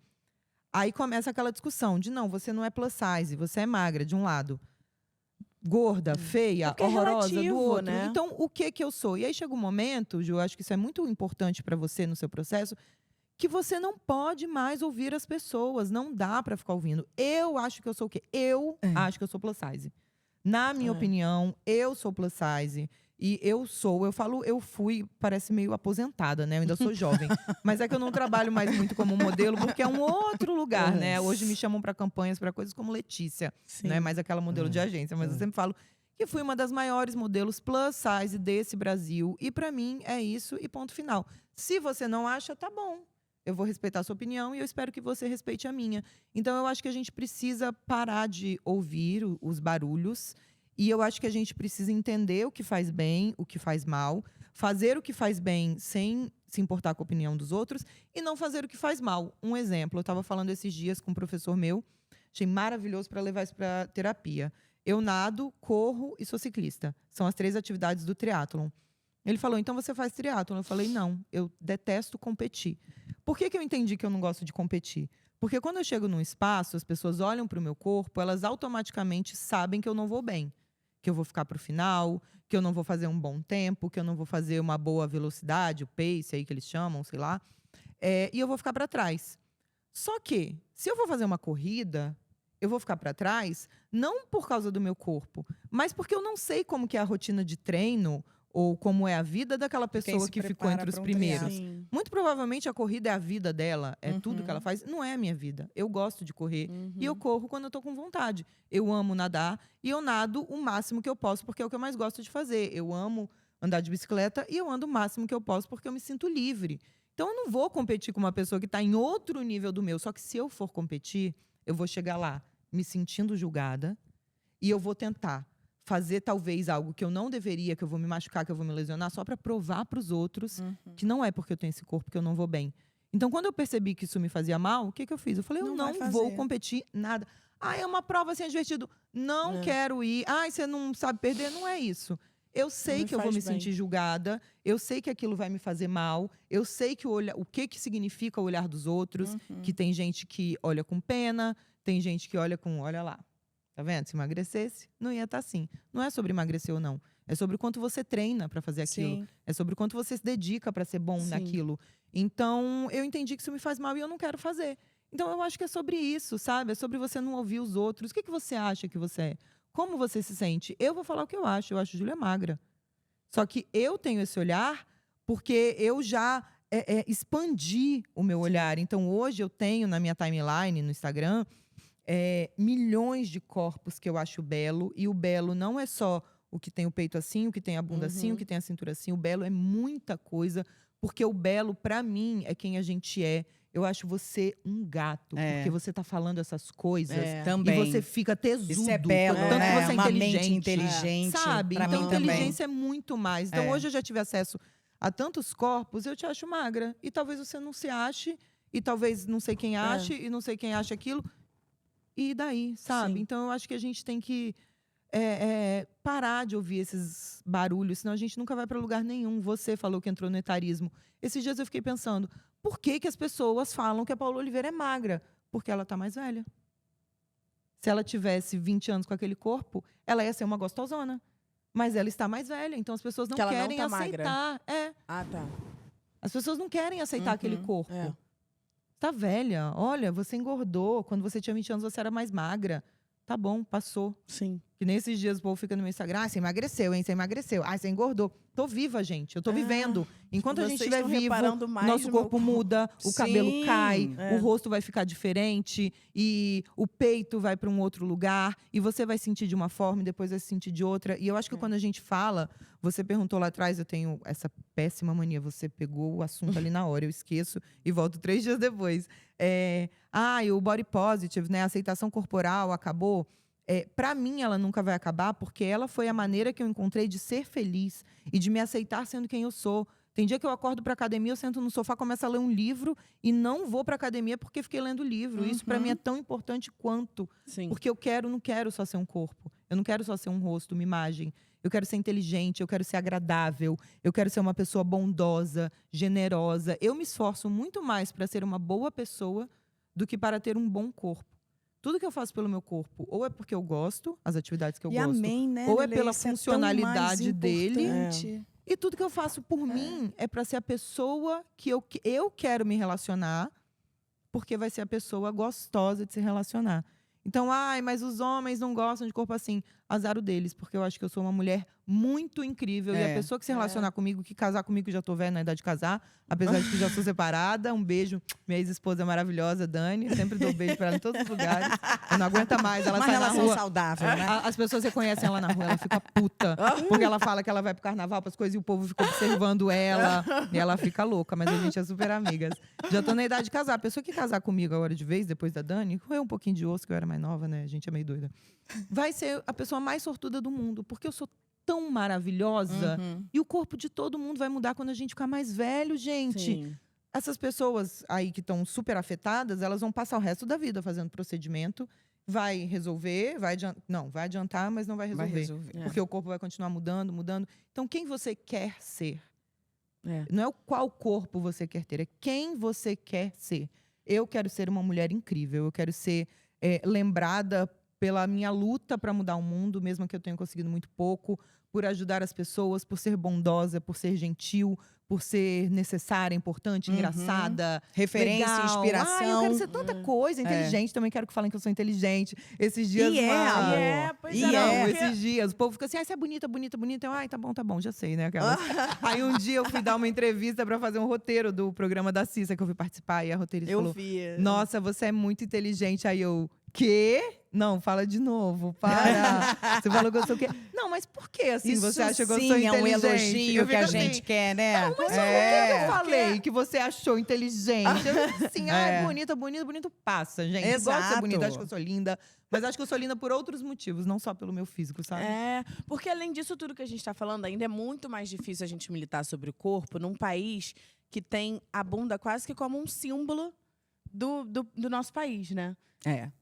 Aí começa aquela discussão de não, você não é plus size, você é magra, de um lado. Gorda, feia, Porque é horrorosa, relativo, do outro. né? Então, o que eu sou? E aí chega um momento, Ju, eu acho que isso é muito importante para você no seu processo, que você não pode mais ouvir as pessoas. Não dá para ficar ouvindo. Eu acho que eu sou o quê? Eu acho que eu sou plus size. Na minha opinião, eu sou plus size. E eu falo, eu fui, parece meio aposentada, né? Eu ainda sou jovem. Mas é que eu não trabalho mais muito como modelo, porque é um outro lugar, né? Hoje me chamam para campanhas, para coisas como Letícia, não é mais aquela modelo de agência. Mas eu sempre falo que fui uma das maiores modelos plus size desse Brasil. E para mim é isso e ponto final. Se você não acha, tá bom. Eu vou respeitar a sua opinião e eu espero que você respeite a minha. Então, eu acho que a gente precisa parar de ouvir os barulhos. E eu acho que a gente precisa entender o que faz bem, o que faz mal. Fazer o que faz bem sem se importar com a opinião dos outros. E não fazer o que faz mal. Um exemplo, eu estava falando esses dias com um professor meu. Achei maravilhoso para levar isso para terapia. Eu nado, corro e sou ciclista. São as 3 atividades do triatlon. Ele falou, então você faz triatlon? Eu falei, não, eu detesto competir. Por que eu entendi que eu não gosto de competir? Porque quando eu chego num espaço, as pessoas olham para o meu corpo, elas automaticamente sabem que eu não vou bem. Que eu vou ficar para o final, que eu não vou fazer um bom tempo, que eu não vou fazer uma boa velocidade, o pace aí que eles chamam, sei lá. E eu vou ficar para trás. Só que, se eu vou fazer uma corrida, eu vou ficar para trás, não por causa do meu corpo, mas porque eu não sei como que é a rotina de treino, ou como é a vida daquela pessoa que ficou entre os primeiros. Sim. Muito provavelmente a corrida é a vida dela, é tudo que ela faz. Não é a minha vida. Eu gosto de correr e eu corro quando eu tô com vontade. Eu amo nadar e eu nado o máximo que eu posso, porque é o que eu mais gosto de fazer. Eu amo andar de bicicleta e eu ando o máximo que eu posso, porque eu me sinto livre. Então eu não vou competir com uma pessoa que está em outro nível do meu. Só que se eu for competir, eu vou chegar lá me sentindo julgada e eu vou tentar fazer talvez algo que eu não deveria, que eu vou me machucar, que eu vou me lesionar, só para provar para os outros que não é porque eu tenho esse corpo que eu não vou bem. Então, quando eu percebi que isso me fazia mal, o que eu fiz? Eu falei, eu não vou competir nada. Ah, é uma prova assim, é divertido. Não quero ir. Ah, você não sabe perder? Não é isso. Eu sei que eu vou me sentir julgada, eu sei que aquilo vai me fazer mal, eu sei que o que significa o olhar dos outros, que tem gente que olha com pena, tem gente que olha com, olha lá. Tá vendo? Se emagrecesse, não ia estar assim. Não é sobre emagrecer ou não. É sobre o quanto você treina para fazer aquilo. Sim. É sobre o quanto você se dedica para ser bom naquilo. Então, eu entendi que isso me faz mal e eu não quero fazer. Então, eu acho que é sobre isso, sabe? É sobre você não ouvir os outros. O que você acha que você é? Como você se sente? Eu vou falar o que eu acho. Eu acho Júlia magra. Só que eu tenho esse olhar porque eu já expandi o meu olhar. Então, hoje eu tenho na minha timeline, no Instagram, milhões de corpos que eu acho belo. E o belo não é só o que tem o peito assim, o que tem a bunda assim, o que tem a cintura assim. O belo é muita coisa. Porque o belo, pra mim, é quem a gente é. Eu acho você um gato. Porque você tá falando essas coisas. Também. E você fica tesudo. Isso é belo, tanto né? que você é Uma mente inteligente. inteligente. Sabe? Pra Então, mim também. inteligência é muito mais. Então, hoje eu já tive acesso a tantos corpos, eu te acho magra. E talvez você não se ache. E talvez não sei quem ache. E não sei quem acha aquilo. E daí, sabe? Sim. Então, eu acho que a gente tem que parar de ouvir esses barulhos, senão a gente nunca vai para lugar nenhum. Você falou que entrou no etarismo. Esses dias eu fiquei pensando, por que as pessoas falam que a Paula Oliveira é magra? Porque ela tá mais velha. Se ela tivesse 20 anos com aquele corpo, ela ia ser uma gostosona. Mas ela está mais velha, então as pessoas não Que ela não querem tá aceitar. Ah, tá. As pessoas não querem aceitar aquele corpo. É. Tá velha, olha, você engordou. Quando você tinha 20 anos, você era mais magra. Tá bom, passou. Sim. Que nesses dias o povo fica no meu Instagram, você emagreceu, hein? Você emagreceu. Você engordou. Tô viva, gente. Eu tô vivendo. Enquanto a gente vocês estiver estão vivo, reparando mais nosso no meu corpo muda, o cabelo Sim, cai, é. o rosto vai ficar diferente e o peito vai para um outro lugar e você vai sentir de uma forma e depois vai se sentir de outra. E eu acho que quando a gente fala, você perguntou lá atrás, eu tenho essa péssima mania, você pegou o assunto ali na hora, eu esqueço e volto 3 dias depois. E o body positive, né? A aceitação corporal acabou. Para mim, ela nunca vai acabar, porque ela foi a maneira que eu encontrei de ser feliz e de me aceitar sendo quem eu sou. Tem dia que eu acordo para academia, eu sento no sofá, começo a ler um livro e não vou para academia porque fiquei lendo livro. Isso para mim é tão importante quanto, Sim. porque não quero só ser um corpo, eu não quero só ser um rosto, uma imagem. Eu quero ser inteligente, eu quero ser agradável, eu quero ser uma pessoa bondosa, generosa. Eu me esforço muito mais para ser uma boa pessoa do que para ter um bom corpo. Tudo que eu faço pelo meu corpo, ou é porque eu gosto, as atividades que eu gosto, amém, né, ou é Lele? pela Isso tão funcionalidade mais dele. importante. E tudo que eu faço por mim é para ser a pessoa que eu quero me relacionar, porque vai ser a pessoa gostosa de se relacionar. Então, mas os homens não gostam de corpo assim. Azar o deles, porque eu acho que eu sou uma mulher muito incrível. E a pessoa que se relacionar comigo, que casar comigo, que já tô velha na idade de casar, apesar de que já sou separada. Um beijo, minha ex-esposa maravilhosa, Dani. Sempre dou beijo pra ela em todos os lugares. Eu não aguenta mais, ela Uma sai na relação rua. saudável, né? As pessoas reconhecem ela na rua, ela fica puta. Porque ela fala que ela vai pro carnaval, pras coisas, e o povo fica observando ela. E ela fica louca, mas a gente é super amigas. Já tô na idade de casar. A pessoa que casar comigo agora de vez, depois da Dani, roeu um pouquinho de osso, que eu era mais nova, né? A gente é meio doida. Vai ser a pessoa mais sortuda do mundo. Porque eu sou tão maravilhosa. E o corpo de todo mundo vai mudar quando a gente ficar mais velho, gente. Sim. Essas pessoas aí que estão super afetadas, elas vão passar o resto da vida fazendo procedimento. Vai resolver, vai adiantar, mas não vai resolver. Vai resolver. Porque o corpo vai continuar mudando, mudando. Então, quem você quer ser? É. Não é o qual corpo você quer ter, é quem você quer ser. Eu quero ser uma mulher incrível, eu quero ser lembrada pela minha luta para mudar o mundo, mesmo que eu tenha conseguido muito pouco, por ajudar as pessoas, por ser bondosa, por ser gentil, por ser necessária, importante, engraçada, Referência, legal. inspiração. Eu quero ser tanta coisa, inteligente. Também quero que falem que eu sou inteligente. Esses dias... Pois E é. é. Esses dias, o povo fica assim, você é bonita, bonita, bonita. Eu, tá bom, já sei, né? Aquelas. Aí um dia eu fui dar uma entrevista pra fazer um roteiro do programa da Cissa, que eu fui participar, e a roteirista Eu falou, vi. nossa, você é muito inteligente. Aí eu, quê? Não, fala de novo, para. Você falou que eu sou o quê? Não, mas por que assim Isso você acha que eu sim sou é um inteligente? elogio Eu que a fico gente assim, quer, né? Mas por que eu falei que você achou inteligente? Eu disse assim, bonita, passa, gente. Eu gosto de ser Exato. bonita, acho que eu sou linda. Mas acho que eu sou linda por outros motivos, não só pelo meu físico, sabe? Porque além disso tudo que a gente tá falando, ainda é muito mais difícil a gente militar sobre o corpo num país que tem a bunda quase que como um símbolo do nosso país, né?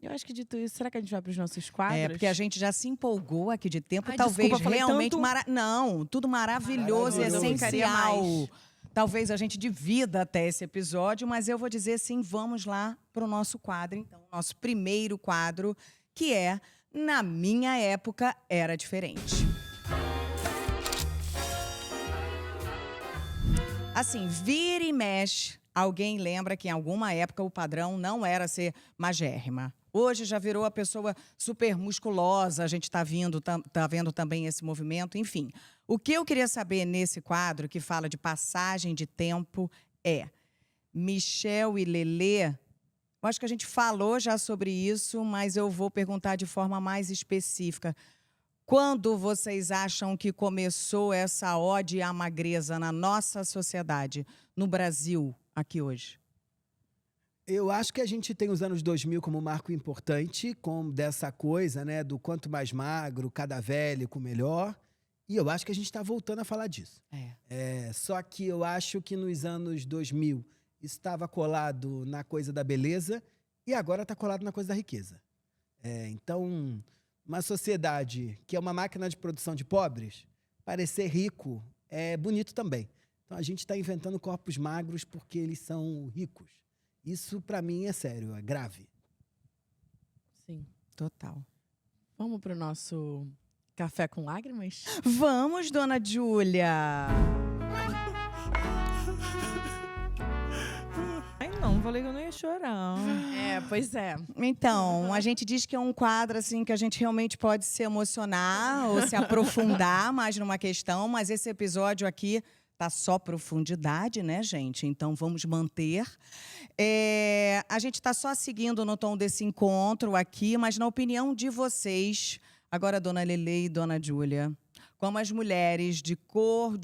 Eu acho que dito isso, será que a gente vai para os nossos quadros? Porque a gente já se empolgou aqui de tempo, Ai, talvez desculpa, falei realmente tanto. Não, tudo maravilhoso e Maravilhoso. Eu ficaria essencial. mais. Talvez a gente divida até esse episódio, mas eu vou dizer assim, vamos lá para o nosso quadro, então, nosso primeiro quadro, que é Na Minha Época Era Diferente. Assim, vira e mexe, alguém lembra que em alguma época o padrão não era ser magérrima. Hoje já virou a pessoa super musculosa, a gente está vendo também esse movimento, enfim. O que eu queria saber nesse quadro, que fala de passagem de tempo, é Michel e Lelê. Eu acho que a gente falou já sobre isso, mas eu vou perguntar de forma mais específica. Quando vocês acham que começou essa ode à magreza na nossa sociedade, no Brasil, aqui hoje? Eu acho que a gente tem os anos 2000 como marco importante, com dessa coisa, né, do quanto mais magro, cadavérico, melhor. E eu acho que a gente está voltando a falar disso. Só que eu acho que nos anos 2000 estava colado na coisa da beleza e agora está colado na coisa da riqueza. Então, uma sociedade que é uma máquina de produção de pobres, parecer rico é bonito também. Então, a gente está inventando corpos magros porque eles são ricos. Isso, para mim, é sério, é grave. Sim. Total. Vamos pro nosso café com lágrimas? Vamos, dona Júlia! Ai, não, Não falei que eu não ia chorar. Pois é. Então, a gente diz que é um quadro assim que a gente realmente pode se emocionar ou se aprofundar mais numa questão, mas esse episódio aqui tá só profundidade, né, gente? Então vamos manter. A gente tá só seguindo no tom desse encontro aqui, mas na opinião de vocês, agora Dona Lele e Dona Júlia, como as mulheres de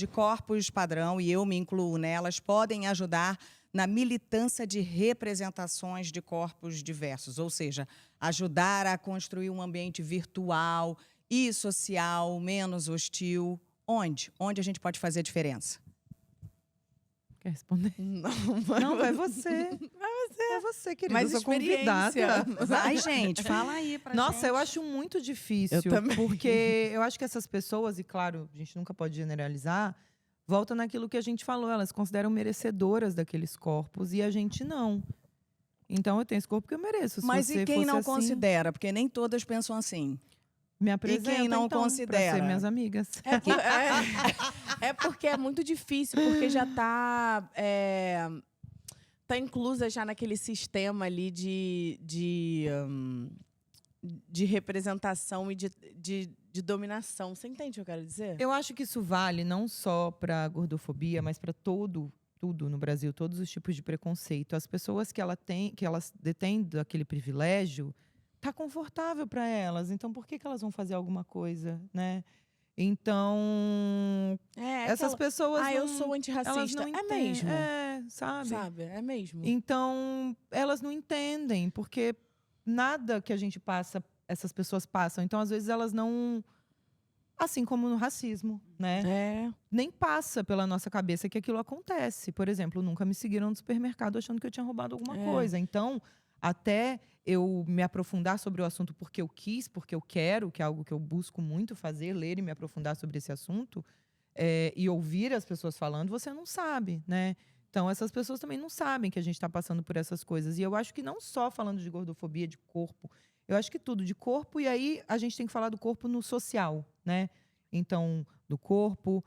corpos padrão, e eu me incluo nelas, podem ajudar na militância de representações de corpos diversos, ou seja, ajudar a construir um ambiente virtual e social menos hostil. Onde? Onde a gente pode fazer a diferença? Quer responder? Não, vai você. É você, querida. Mais eu sou convidada. experiência. Vai, gente, fala aí pra Nossa, gente. eu acho muito difícil. Eu também. Porque eu acho que essas pessoas, e claro, a gente nunca pode generalizar, volta naquilo que a gente falou. Elas consideram merecedoras daqueles corpos e a gente não. Então eu tenho esse corpo que eu mereço. Se Mas você e quem fosse não assim, considera? Porque nem todas pensam assim. me apresenta, quem não então, considera? pra ser minhas amigas. É porque é muito difícil, porque já tá inclusa já naquele sistema ali de representação e de dominação. Você entende o que eu quero dizer? Eu acho que isso vale não só para gordofobia, mas para tudo no Brasil, todos os tipos de preconceito. As pessoas que elas detêm daquele privilégio, tá confortável para elas. Então, por que elas vão fazer alguma coisa, né? Então, essas pessoas eu não, sou elas antirracista. não É entendem. mesmo. Sabe? É mesmo. Então, elas não entendem, porque nada que a gente passa, essas pessoas passam. Então, às vezes, elas não... Assim como no racismo, né? Nem passa pela nossa cabeça que aquilo acontece. Por exemplo, nunca me seguiram no supermercado achando que eu tinha roubado alguma coisa. Então, até eu me aprofundar sobre o assunto porque eu quis, porque eu quero, que é algo que eu busco muito fazer, ler e me aprofundar sobre esse assunto, e ouvir as pessoas falando, você não sabe, né? Então, essas pessoas também não sabem que a gente está passando por essas coisas. E eu acho que não só falando de gordofobia, de corpo, eu acho que tudo de corpo, e aí a gente tem que falar do corpo no social, né? Então, do corpo,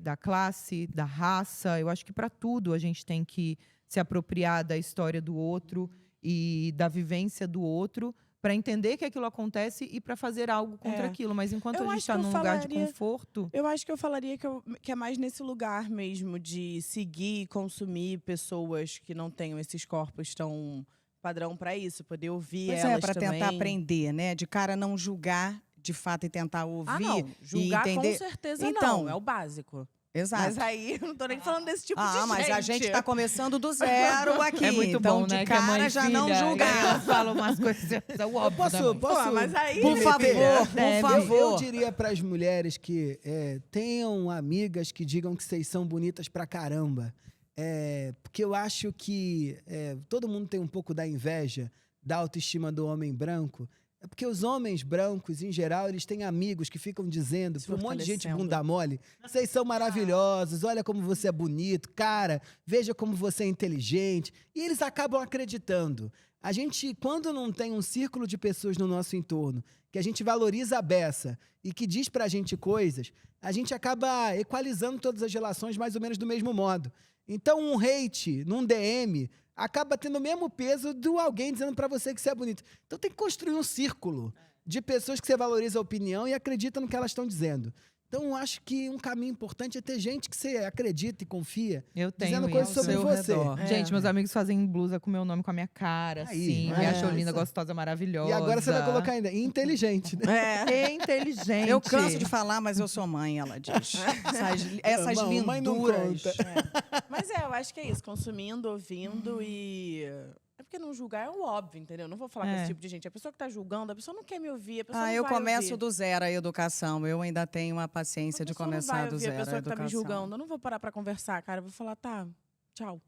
da classe, da raça. Eu acho que para tudo a gente tem que se apropriar da história do outro e da vivência do outro para entender que aquilo acontece e para fazer algo contra aquilo. Mas enquanto Eu a gente acho que está eu num lugar de falaria- conforto... Eu acho que eu falaria que é mais nesse lugar mesmo de seguir e consumir pessoas que não tenham esses corpos tão padrão para isso, poder ouvir Pois elas para também. tentar aprender, né? De cara não julgar, de fato, e tentar ouvir não. Julgar e entender. com certeza Então, não. É o básico. Exato. Mas aí eu não tô nem falando desse tipo de gente. Mas a gente tá começando do zero aqui. É muito então, bom, de né? Que a cara mãe já não julgar. Elas falam umas coisas... É o óbvio da mãe. Posso mas aí... Por favor, por Eu favor. diria para as mulheres que tenham amigas que digam que vocês são bonitas pra caramba. Porque eu acho que todo mundo tem um pouco da inveja da autoestima do homem branco. É porque os homens brancos, em geral, eles têm amigos que ficam dizendo para um monte de gente fortalecendo. bunda mole: vocês são maravilhosos, olha como você é bonito, cara, veja como você é inteligente. E eles acabam acreditando. A gente, quando não tem um círculo de pessoas no nosso entorno, que a gente valoriza a beça e que diz pra gente coisas, a gente acaba equalizando todas as relações mais ou menos do mesmo modo. Então, um hate num DM acaba tendo o mesmo peso do alguém dizendo pra você que você é bonito. Então, tem que construir um círculo de pessoas que você valoriza a opinião e acredita no que elas estão dizendo. Então, eu acho que um caminho importante é ter gente que você acredita e confia, Eu tenho dizendo coisas isso. sobre Ao você. seu redor. Gente, meus amigos fazem blusa com meu nome, com a minha cara, Aí, assim. Me acham isso. linda, gostosa, maravilhosa. E agora você vai colocar ainda inteligente, né? É inteligente. Eu canso de falar, mas eu sou mãe, ela diz. Essas Mãe não linduras. conta. Mas eu acho que é isso. Consumindo, ouvindo e... É porque não julgar é o óbvio, entendeu? Não vou falar com esse tipo de gente. A pessoa que tá julgando, a pessoa não quer me ouvir, a pessoa não Eu vai começo ouvir. do zero a educação. Eu ainda tenho uma paciência de A pessoa não começar vai do ouvir zero a pessoa a que tá me educação. julgando. Eu não vou parar pra conversar, cara. Eu vou falar, tá, tchau.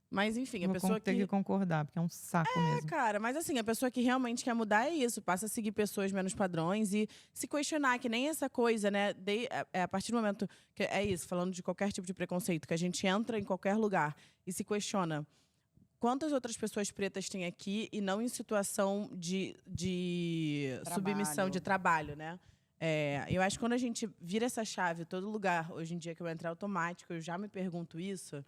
Mas, enfim, a Vou pessoa ter que concordar, porque é um saco mesmo. Cara, mas assim, a pessoa que realmente quer mudar é isso. Passa a seguir pessoas menos padrões e se questionar, que nem essa coisa, né? A partir do momento que é isso, falando de qualquer tipo de preconceito, que a gente entra em qualquer lugar e se questiona quantas outras pessoas pretas tem aqui e não em situação de submissão, de trabalho, né? Eu acho que quando a gente vira essa chave, todo lugar, hoje em dia que eu entro automático, eu já me pergunto isso.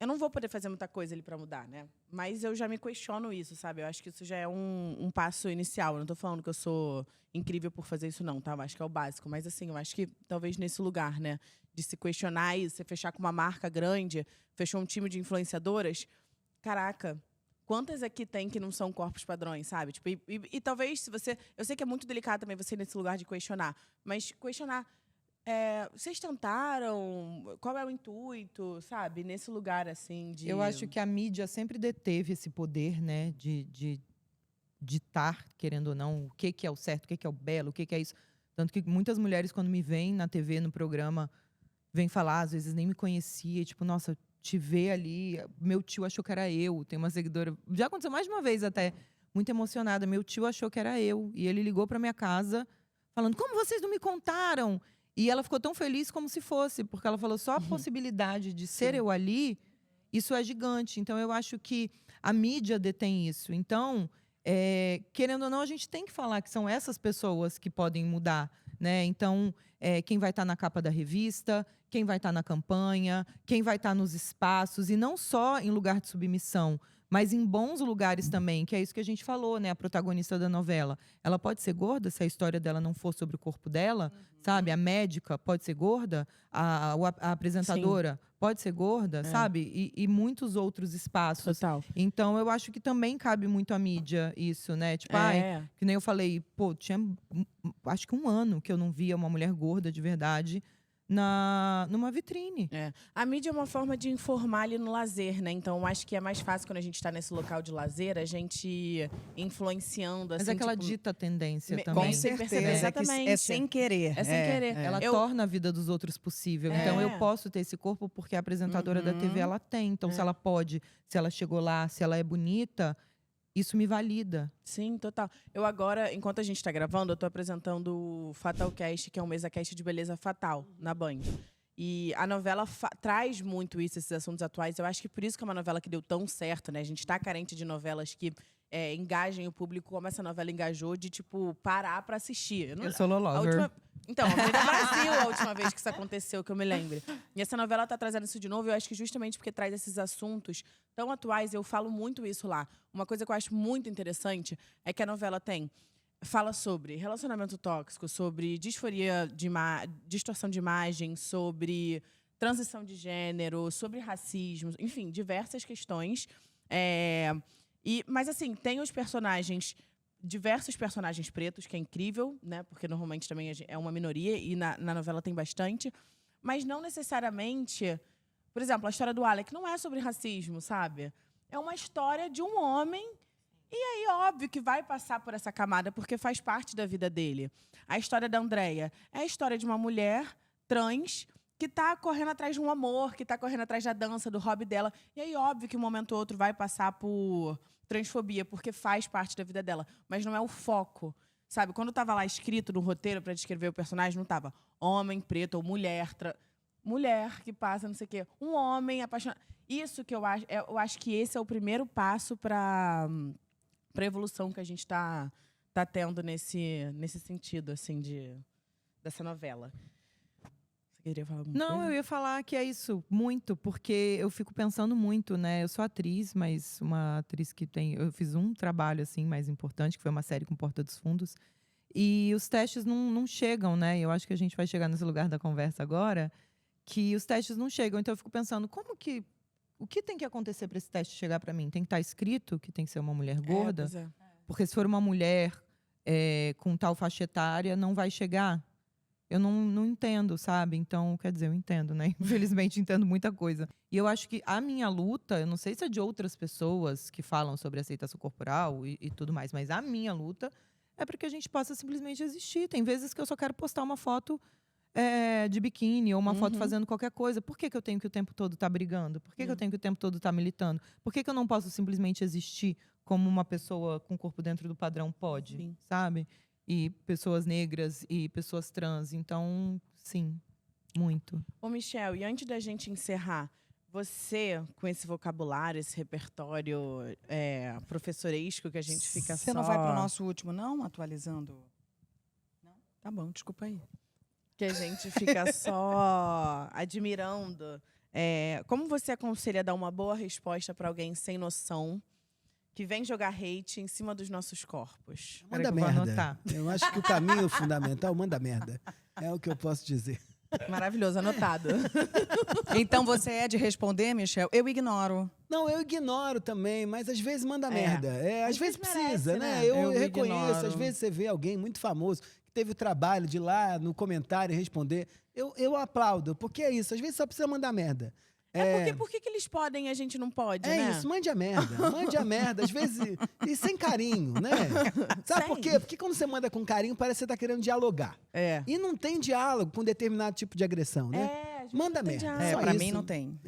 eu não vou poder fazer muita coisa ali pra mudar, né? Mas eu já me questiono isso, sabe? Eu acho que isso já é um passo inicial. Eu não tô falando que eu sou incrível por fazer isso, não, tá? Eu acho que é o básico. Mas, assim, eu acho que talvez nesse lugar, né? De se questionar e você fechar com uma marca grande, fechou um time de influenciadoras. Caraca, quantas aqui tem que não são corpos padrões, sabe? Tipo, e talvez, se você... Eu sei que é muito delicado também você ir nesse lugar de questionar. Mas questionar... vocês tentaram? Qual é o intuito, sabe? Nesse lugar, assim, de... Eu acho que a mídia sempre deteve esse poder, né? De ditar, querendo ou não, o que é o certo, o que é o belo, o que é isso. Tanto que muitas mulheres, quando me veem na TV, no programa, vêm falar, às vezes nem me conhecia, tipo, nossa, te ver ali, meu tio achou que era eu. Tem uma seguidora, já aconteceu mais de uma vez até, muito emocionada, meu tio achou que era eu. E ele ligou pra minha casa, falando, como vocês não me contaram? E ela ficou tão feliz como se fosse, porque ela falou, só a possibilidade de ser eu ali, isso é gigante. Então, eu acho que a mídia detém isso. Então, querendo ou não, a gente tem que falar que são essas pessoas que podem mudar, né? Então, quem vai estar na capa da revista, quem vai estar na campanha, quem vai estar nos espaços, e não só em lugar de submissão, mas em bons lugares também, que é isso que a gente falou, né? A protagonista da novela. Ela pode ser gorda se a história dela não for sobre o corpo dela, sabe? A médica pode ser gorda, a apresentadora pode ser gorda, sabe? E muitos outros espaços. Total. Então, eu acho que também cabe muito à mídia isso, né? Tipo, que nem eu falei, pô, tinha acho que 1 ano que eu não via uma mulher gorda de verdade numa vitrine. A mídia é uma forma de informar ali no lazer, né? Então, eu acho que é mais fácil quando a gente está nesse local de lazer, a gente influenciando, assim, Mas é que ela tipo, dita a tendência com também. Com sem certeza. perceber, É exatamente. sem querer. É sem querer. Ela torna a vida dos outros possível. Então, eu posso ter esse corpo porque a apresentadora da TV, ela tem. Então, se ela pode, se ela chegou lá, se ela é bonita, isso me valida. Sim, total. Eu agora, enquanto a gente está gravando, eu tô apresentando o Fatalcast, que é um mesa-cast de beleza fatal, na Band. E a novela traz muito isso, esses assuntos atuais. Eu acho que por isso que é uma novela que deu tão certo, né? A gente tá carente de novelas que engajem o público como essa novela engajou, de, tipo, parar pra assistir. Eu sou Lolover. Então, Avenida Brasil, a última vez que isso aconteceu, que eu me lembre. E essa novela tá trazendo isso de novo, eu acho que justamente porque traz esses assuntos tão atuais, eu falo muito isso lá. Uma coisa que eu acho muito interessante é que a novela fala sobre relacionamento tóxico, sobre disforia distorção de imagem, sobre transição de gênero, sobre racismo, enfim, diversas questões. Mas, assim, tem os personagens, diversos personagens pretos, que é incrível, né? Porque normalmente também é uma minoria, e na novela tem bastante. Mas não necessariamente... Por exemplo, a história do Alec não é sobre racismo, sabe? É uma história de um homem... E aí, óbvio que vai passar por essa camada, porque faz parte da vida dele. A história da Andréia é a história de uma mulher trans que tá correndo atrás de um amor, que tá correndo atrás da dança, do hobby dela. E aí, óbvio que um momento ou outro vai passar por transfobia, porque faz parte da vida dela. Mas não é o foco, sabe? Quando tava lá escrito no roteiro para descrever o personagem, não tava homem, preto ou mulher, mulher que passa, não sei o quê. Um homem apaixonado. Isso que eu acho que esse é o primeiro passo para a evolução que a gente tá tendo nesse sentido, assim, dessa novela. Você queria falar alguma coisa? Não, eu ia falar que é isso, muito, porque eu fico pensando muito, né? Eu sou atriz, mas uma atriz que tem... Eu fiz um trabalho, assim, mais importante, que foi uma série com Porta dos Fundos. E os testes não chegam, né? Eu acho que a gente vai chegar nesse lugar da conversa agora, que os testes não chegam. Então, eu fico pensando, o que tem que acontecer para esse teste chegar para mim? Tem que estar escrito que tem que ser uma mulher gorda? Pois é. Porque se for uma mulher com tal faixa etária, não vai chegar. Eu não entendo, sabe? Então, quer dizer, eu entendo, né? Infelizmente, entendo muita coisa. E eu acho que a minha luta, eu não sei se é de outras pessoas que falam sobre aceitação corporal e tudo mais, mas a minha luta é para que a gente possa simplesmente existir. Tem vezes que eu só quero postar uma foto de biquíni ou uma foto fazendo qualquer coisa. Por que eu tenho que o tempo todo estar brigando? Por que eu tenho que o tempo todo estar militando? Por que eu não posso simplesmente existir como uma pessoa com o corpo dentro do padrão pode? Sim. Sabe? E pessoas negras e pessoas trans. Então, sim, muito. Ô, Michel, e antes da gente encerrar, você, com esse vocabulário, esse repertório professoresco que a gente fica Você não vai para o nosso último, não? Atualizando? Não? Tá bom, desculpa aí. Que a gente fica só admirando Como você aconselha dar uma boa resposta pra alguém sem noção que vem jogar hate em cima dos nossos corpos? Manda Peraí que eu vou merda. anotar. Eu acho que o caminho fundamental, manda merda. É o que eu posso dizer. Maravilhoso, anotado. Então você é de responder, Michel? Eu ignoro. Não, eu ignoro também, mas às vezes manda merda. Às Às vezes vezes precisa, merece, né? né? Eu Eu reconheço, ignoro. às vezes você vê alguém muito famoso que teve o trabalho de ir lá no comentário e responder. Eu aplaudo, porque é isso, às vezes só precisa mandar merda. Porque por que eles podem e a gente não pode, É né? isso, mande a merda. Mande a merda, às vezes, e sem carinho, né? Sabe por Sem. quê? Porque quando você manda com carinho, parece que você tá querendo dialogar. É. E não tem diálogo com determinado tipo de agressão, né? Às vezes Manda não tem merda. diálogo. Só Pra isso. mim não tem.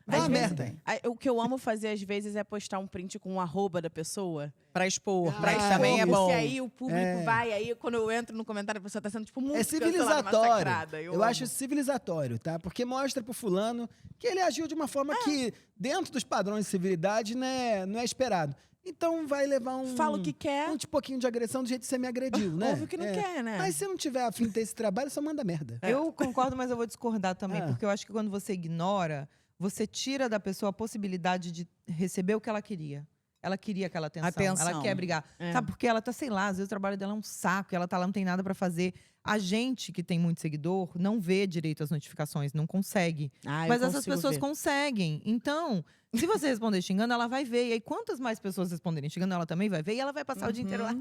Vai Às a vezes- merda. O que eu amo fazer às vezes é postar um print com o arroba da pessoa. Pra expor, Ah, pra que também é isso. bom. Porque aí o público É. vai, aí quando eu entro no comentário, a pessoa tá sendo, tipo, muito É cancelada, civilizatório. massacrada. Eu amo. acho civilizatório, tá? Porque mostra pro fulano que ele agiu de uma forma que, dentro dos padrões de civilidade, né, não é esperado. Então vai levar Fala o que quer, um pouquinho de agressão do jeito que você me agrediu, né? ouve o que não quer, né? Mas se não tiver afim de ter esse trabalho, só manda merda. Eu concordo, mas eu vou discordar também, Ah. porque eu acho que quando você ignora, você tira da pessoa a possibilidade de receber o que ela queria. Ela queria aquela atenção. Ela quer brigar. É. Sabe, porque ela tá, sei lá, às vezes o trabalho dela é um saco, ela tá lá, não tem nada pra fazer. A gente que tem muito seguidor não vê direito as notificações, não consegue. Ah, eu Mas essas consigo pessoas ver. conseguem. Então, se você responder xingando, ela vai ver. E aí, quantas mais pessoas responderem xingando, ela também vai ver. E ela vai passar o dia inteiro lá.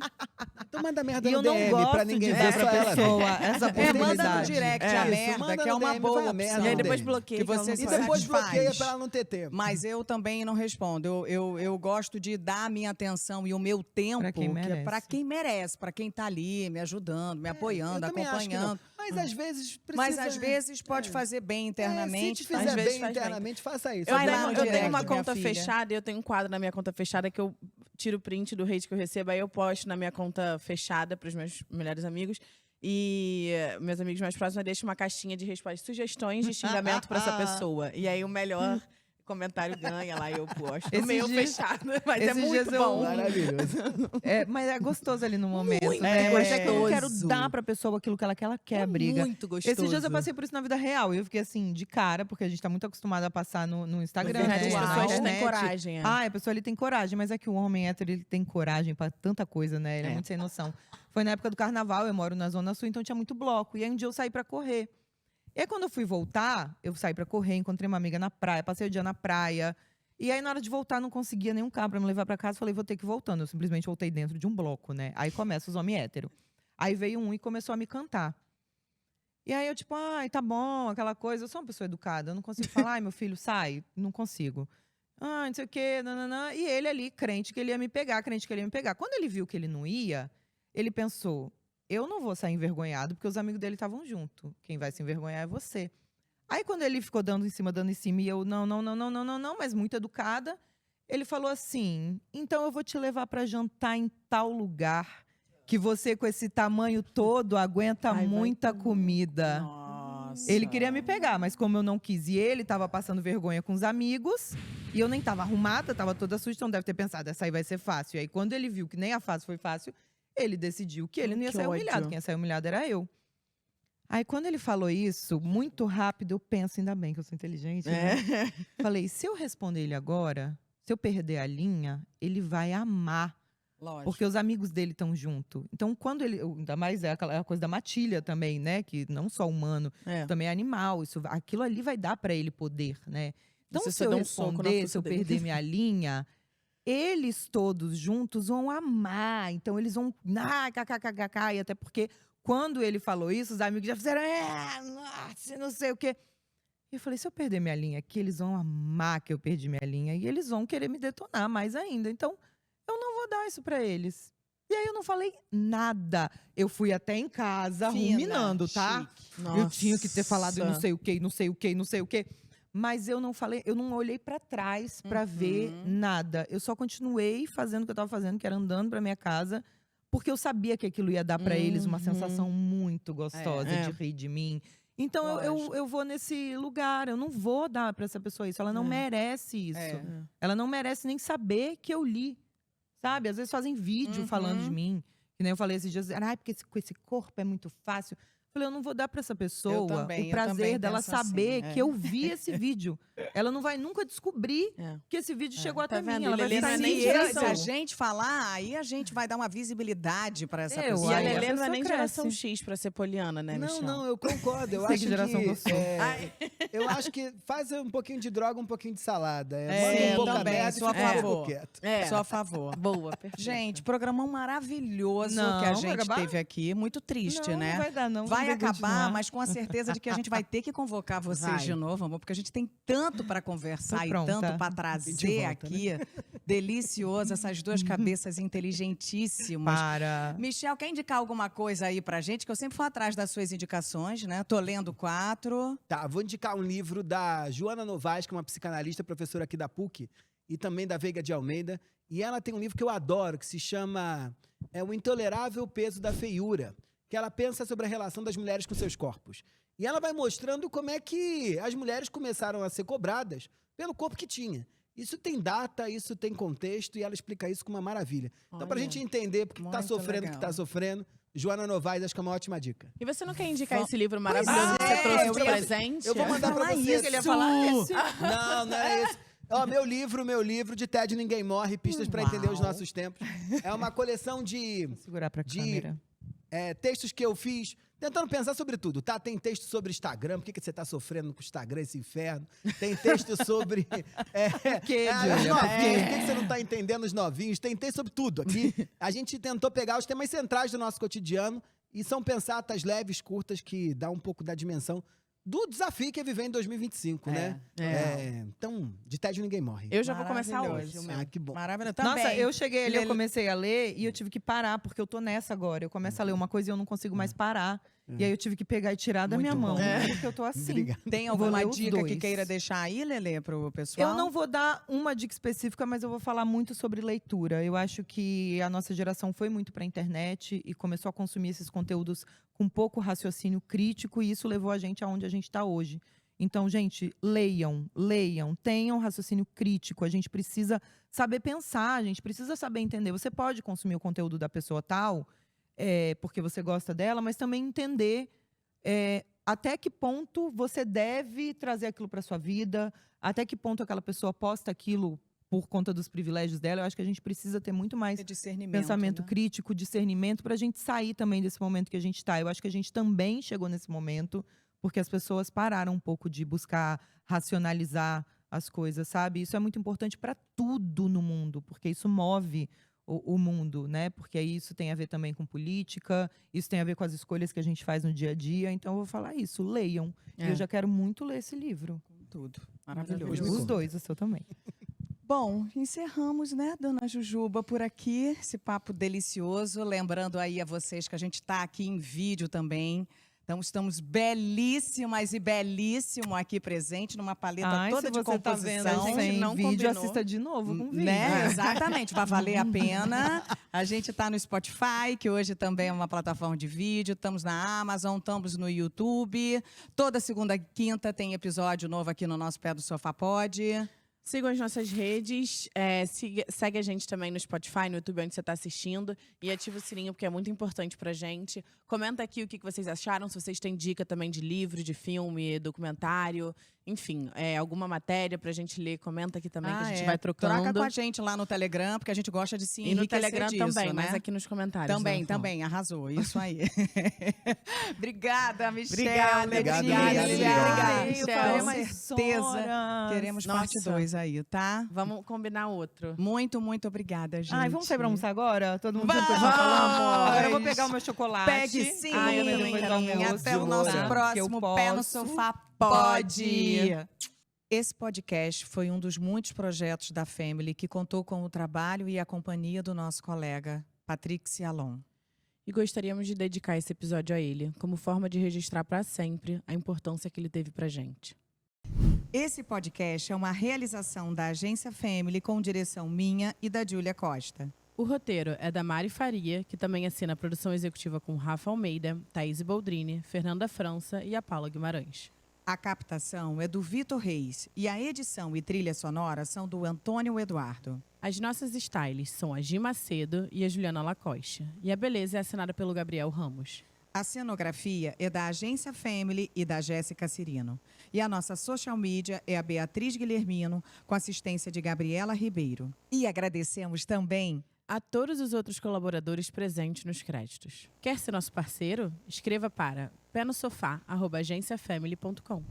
Então manda merda E no eu não DM gosto pra de ninguém dar ver, só pra ela ver. pessoa essa Manda no possibilidade. direct É a isso, merda, manda que é no uma DM, boa vai a merda opção. E aí no depois DM. bloqueia. Que que ela você não E se sabe. depois satisfaz. bloqueia pra ela não ter tempo. Mas eu também não respondo. Eu gosto de dar a minha atenção e o meu tempo Pra quem que é merece. pra quem merece, pra quem tá ali me ajudando, me apoiando, Eu também acho que não. acompanhando. Mas às vezes precisa... Mas às vezes pode fazer bem internamente. se te às fizer vezes bem faz bem. internamente, faça isso. Eu, Vai lá tenho, no eu tenho direct, uma minha conta filha. fechada e eu tenho um quadro na minha conta fechada que eu tiro print do hate que eu recebo, aí eu posto na minha conta fechada para os meus melhores amigos. E meus amigos mais próximos, eu deixo uma caixinha de respostas, sugestões de xingamento para essa pessoa. E aí o melhor comentário ganha lá e eu posto. Esses Meio dias- fechado, mas é esses muito dias eu- bom. Maravilhoso. Mas é gostoso ali no momento. Muito né? Mas é que eu não quero gostoso. dar pra pessoa aquilo que ela quer, ela quer briga. Muito gostoso. Esses dias eu passei por isso na vida real. E eu fiquei assim, de cara, porque a gente tá muito acostumado a passar no Instagram. Na verdade, né? as Na pessoas têm internet. coragem. É. Ah, a pessoa ele tem coragem, mas é que o homem hétero ele tem coragem pra tanta coisa, né? Ele é muito sem noção. Foi na época do carnaval, eu moro na Zona Sul, então tinha muito bloco. E aí um dia eu saí pra correr. E aí quando eu fui voltar, eu saí pra correr, encontrei uma amiga na praia, passei o dia na praia. E aí na hora de voltar não conseguia nenhum carro pra me levar pra casa, falei, vou ter que ir voltando. Eu simplesmente voltei dentro de um bloco, né? Aí começa os homens hétero. Aí veio um e começou a me cantar. E aí eu tipo, ai, tá bom, aquela coisa. Eu sou uma pessoa educada, eu não consigo falar, ai, meu filho, sai. Não consigo. Ah, não sei o quê, nananã. E ele ali, crente que ele ia me pegar, crente que ele ia me pegar. Quando ele viu que ele não ia, ele pensou, eu não vou sair envergonhado, porque os amigos dele estavam junto. Quem vai se envergonhar é você. Aí quando ele ficou dando em cima, e eu, não, mas muito educada, ele falou assim, então eu vou te levar pra jantar em tal lugar, que você com esse tamanho todo aguenta Ai, vai muita tomar. comida. Nossa. Ele queria me pegar, mas como eu não quis e ele tava passando vergonha com os amigos, e eu nem tava arrumada, tava toda suja, então deve ter pensado, essa aí vai ser fácil. E aí quando ele viu que nem a fácil foi fácil, ele decidiu que ele não ia Que sair humilhado, ódio. quem ia sair humilhado era eu. Aí quando ele falou isso, muito rápido, eu penso, ainda bem que eu sou inteligente, né? Falei, se eu responder ele agora, se eu perder a linha, ele vai amar. Lógico. Porque os amigos dele estão junto. Então, quando ele. Ainda mais é aquela coisa da matilha também, né? Que não só humano, É. também é animal. Aquilo ali vai dar pra ele poder, né? Então, Você se eu dá um soco na responder, fuça se eu dele. perder minha linha, eles todos juntos vão amar. Então, eles vão. Kkkk. E até porque, quando ele falou isso, os amigos já fizeram. Nossa, não sei o quê. E eu falei, se eu perder minha linha aqui, eles vão amar que eu perdi minha linha. E eles vão querer me detonar mais ainda. Então, eu não vou dar isso pra eles. E aí eu não falei nada. Eu fui até em casa, Fina, ruminando, tá? chique. Eu tinha que ter falado Nossa. não sei o quê, não sei o quê, não sei o quê. Mas eu não falei, eu não olhei pra trás pra ver nada. Eu só continuei fazendo o que eu tava fazendo, que era andando pra minha casa, porque eu sabia que aquilo ia dar pra eles uma sensação muito gostosa É. de rir de mim. Então Lógico. eu vou nesse lugar, eu não vou dar pra essa pessoa isso. Ela não merece isso. É. Ela não merece nem saber que eu li. Sabe? Às vezes fazem vídeo falando de mim. Que nem eu falei esses dias, porque com esse corpo é muito fácil. Falei, eu não vou dar pra essa pessoa Eu também o prazer dela penso assim, saber é. que eu vi esse vídeo. Ela não vai nunca descobrir É. que esse vídeo chegou Tá até vendo? mim. Ela vai Lelê não ficar é Se nem sem geração. a gente falar, aí a gente vai dar uma visibilidade para essa Eu, E pessoa. a Aí a Lelê não é pessoa nem cresce. geração X pra ser poliana, né, Não, Michel? não, eu concordo. Eu Sei acho que geração que eu sou. eu acho que faz um pouquinho de droga, um pouquinho de salada. É, Manda um pouco a também, merda e sou a fica um favor. pouco quieto. É. Sou a favor. Boa, perfeito. Gente, programão maravilhoso Não, que a vai gente acabar? teve aqui. Muito triste, Não, né? não vai dar, não. Vai Vamos acabar, continuar. mas com a certeza de que a gente vai ter que convocar vocês Vai. de novo, amor, porque a gente tem tanto para conversar Tô e pronta. tanto para A trazer gente volta, aqui. Delicioso, essas duas cabeças inteligentíssimas. Para. Michel, quer indicar alguma coisa aí pra gente? Que eu sempre vou atrás das suas indicações, né? Tô lendo 4. Tá, vou indicar um livro da Joana Novaes, que é uma psicanalista, professora aqui da PUC, e também da Veiga de Almeida. E ela tem um livro que eu adoro, que se chama O Intolerável Peso da Feiura, que ela pensa sobre a relação das mulheres com seus corpos. E ela vai mostrando como é que as mulheres começaram a ser cobradas pelo corpo que tinha. Isso tem data, isso tem contexto, e ela explica isso com uma maravilha. Então, pra Olha. gente entender porque tá Muito sofrendo o que legal. tá sofrendo, Joana Novaes acho que é uma ótima dica. E você não quer indicar Bom, esse livro maravilhoso que é, você trouxe eu de ia- presente? Eu vou mandar pra falar você. isso. Que ele ia falar esse. Não, não é esse. Ó, meu livro, De Tédio Ninguém Morre, Pistas pra Entender os Uau. Nossos Tempos. É uma coleção de Vou segurar pra De- câmera. textos que eu fiz, tentando pensar sobre tudo, tá? Tem texto sobre Instagram, por que você tá sofrendo com o Instagram, esse inferno. Tem texto sobre... quê, os Júlia? Por novinhos, por que você não tá entendendo os novinhos? Tem texto sobre tudo aqui. A gente tentou pegar os temas centrais do nosso cotidiano e são pensatas leves, curtas, que dá um pouco da dimensão do desafio que é viver em 2025, né? Então, de tédio ninguém morre. Eu já vou começar Maravilhoso. hoje. o meu. Ah, que bom. Maravilhoso. Também. Nossa, eu cheguei ali, eu Lele- comecei a ler e eu tive que parar, porque eu tô nessa agora. Eu começo a ler uma coisa e eu não consigo mais parar. E aí eu tive que pegar e tirar da Muito minha bom. mão, porque eu tô assim. Obrigado. Tem Vou alguma ler os dica que dois. queira deixar aí, Lelê, pro pessoal? Eu não vou dar uma dica específica, mas eu vou falar muito sobre leitura. Eu acho que a nossa geração foi muito para a internet e começou a consumir esses conteúdos com pouco raciocínio crítico, e isso levou a gente aonde a gente está hoje. Então, gente, leiam, tenham raciocínio crítico. A gente precisa saber pensar, a gente precisa saber entender. Você pode consumir o conteúdo da pessoa tal, porque você gosta dela, mas também entender até que ponto você deve trazer aquilo para sua vida, até que ponto aquela pessoa posta aquilo por conta dos privilégios dela. Eu acho que a gente precisa ter muito mais É discernimento, pensamento né? crítico, discernimento, para a gente sair também desse momento que a gente está. Eu acho que a gente também chegou nesse momento porque as pessoas pararam um pouco de buscar racionalizar as coisas, sabe? Isso é muito importante para tudo no mundo, porque isso move o mundo, né? Porque aí isso tem a ver também com política, isso tem a ver com as escolhas que a gente faz no dia a dia. Então eu vou falar isso, leiam. E eu já quero muito ler esse livro. Tudo. Maravilhoso. Maravilhoso. Os dois, o seu também. Bom, encerramos, né, dona Jujuba, por aqui, esse papo delicioso. Lembrando aí a vocês que a gente está aqui em vídeo também. Então, estamos belíssimas e belíssimo aqui presente, numa paleta toda se de você tá vendo composição. a gente sem não vídeo, combinou. assista de novo com vídeo. Né? Exatamente, vai valer a pena. A gente está no Spotify, que hoje também é uma plataforma de vídeo. Estamos na Amazon, estamos no YouTube. Toda segunda e quinta tem episódio novo aqui no nosso Pé do Sofá Pod. Sigam as nossas redes, segue a gente também no Spotify, no YouTube, onde você está assistindo. E ativa o sininho, porque é muito importante pra gente. Comenta aqui o que vocês acharam, se vocês têm dica também de livro, de filme, documentário. Enfim, alguma matéria pra gente ler, comenta aqui também, que a gente vai trocando. Troca com a gente lá no Telegram, porque a gente gosta de se E no enriquecer Telegram disso, também, né? mas aqui nos comentários. Também, né, Fão? também, arrasou. Isso aí. Obrigada, Michelle. Obrigada, Obrigado, Delícia. obrigado. Michelle. Com Mas certeza. horas. Queremos Nossa. parte 2 aí, tá? Vamos combinar outro. Muito, muito obrigada, gente. Ai, vamos sair pra almoçar agora? Todo mundo sabe o que eu Vamos! tô falando? Agora eu vou pegar o meu chocolate. Pegue sim. Ai, eu também depois quero dar o um. meu Até o de nosso loura. próximo Que eu Pé no posso. Sofá Pode. Esse podcast foi um dos muitos projetos da Family que contou com o trabalho e a companhia do nosso colega, Patrick Cialon. E gostaríamos de dedicar esse episódio a ele, como forma de registrar para sempre a importância que ele teve pra gente. Esse podcast é uma realização da Agência Family com direção minha e da Júlia Costa. O roteiro é da Mari Faria, que também assina a produção executiva com Rafa Almeida, Thaís Boldrini, Fernanda França e a Paula Guimarães. A captação é do Vitor Reis e a edição e trilha sonora são do Antônio Eduardo. As nossas stylists são a Gi Macedo e a Juliana Lacoste. E a beleza é assinada pelo Gabriel Ramos. A cenografia é da Agência Family e da Jéssica Cirino. E a nossa social media é a Beatriz Guilhermino, com assistência de Gabriela Ribeiro. E agradecemos também A todos os outros colaboradores presentes nos créditos. Quer ser nosso parceiro? Escreva para penosofá@agenciafamily.com.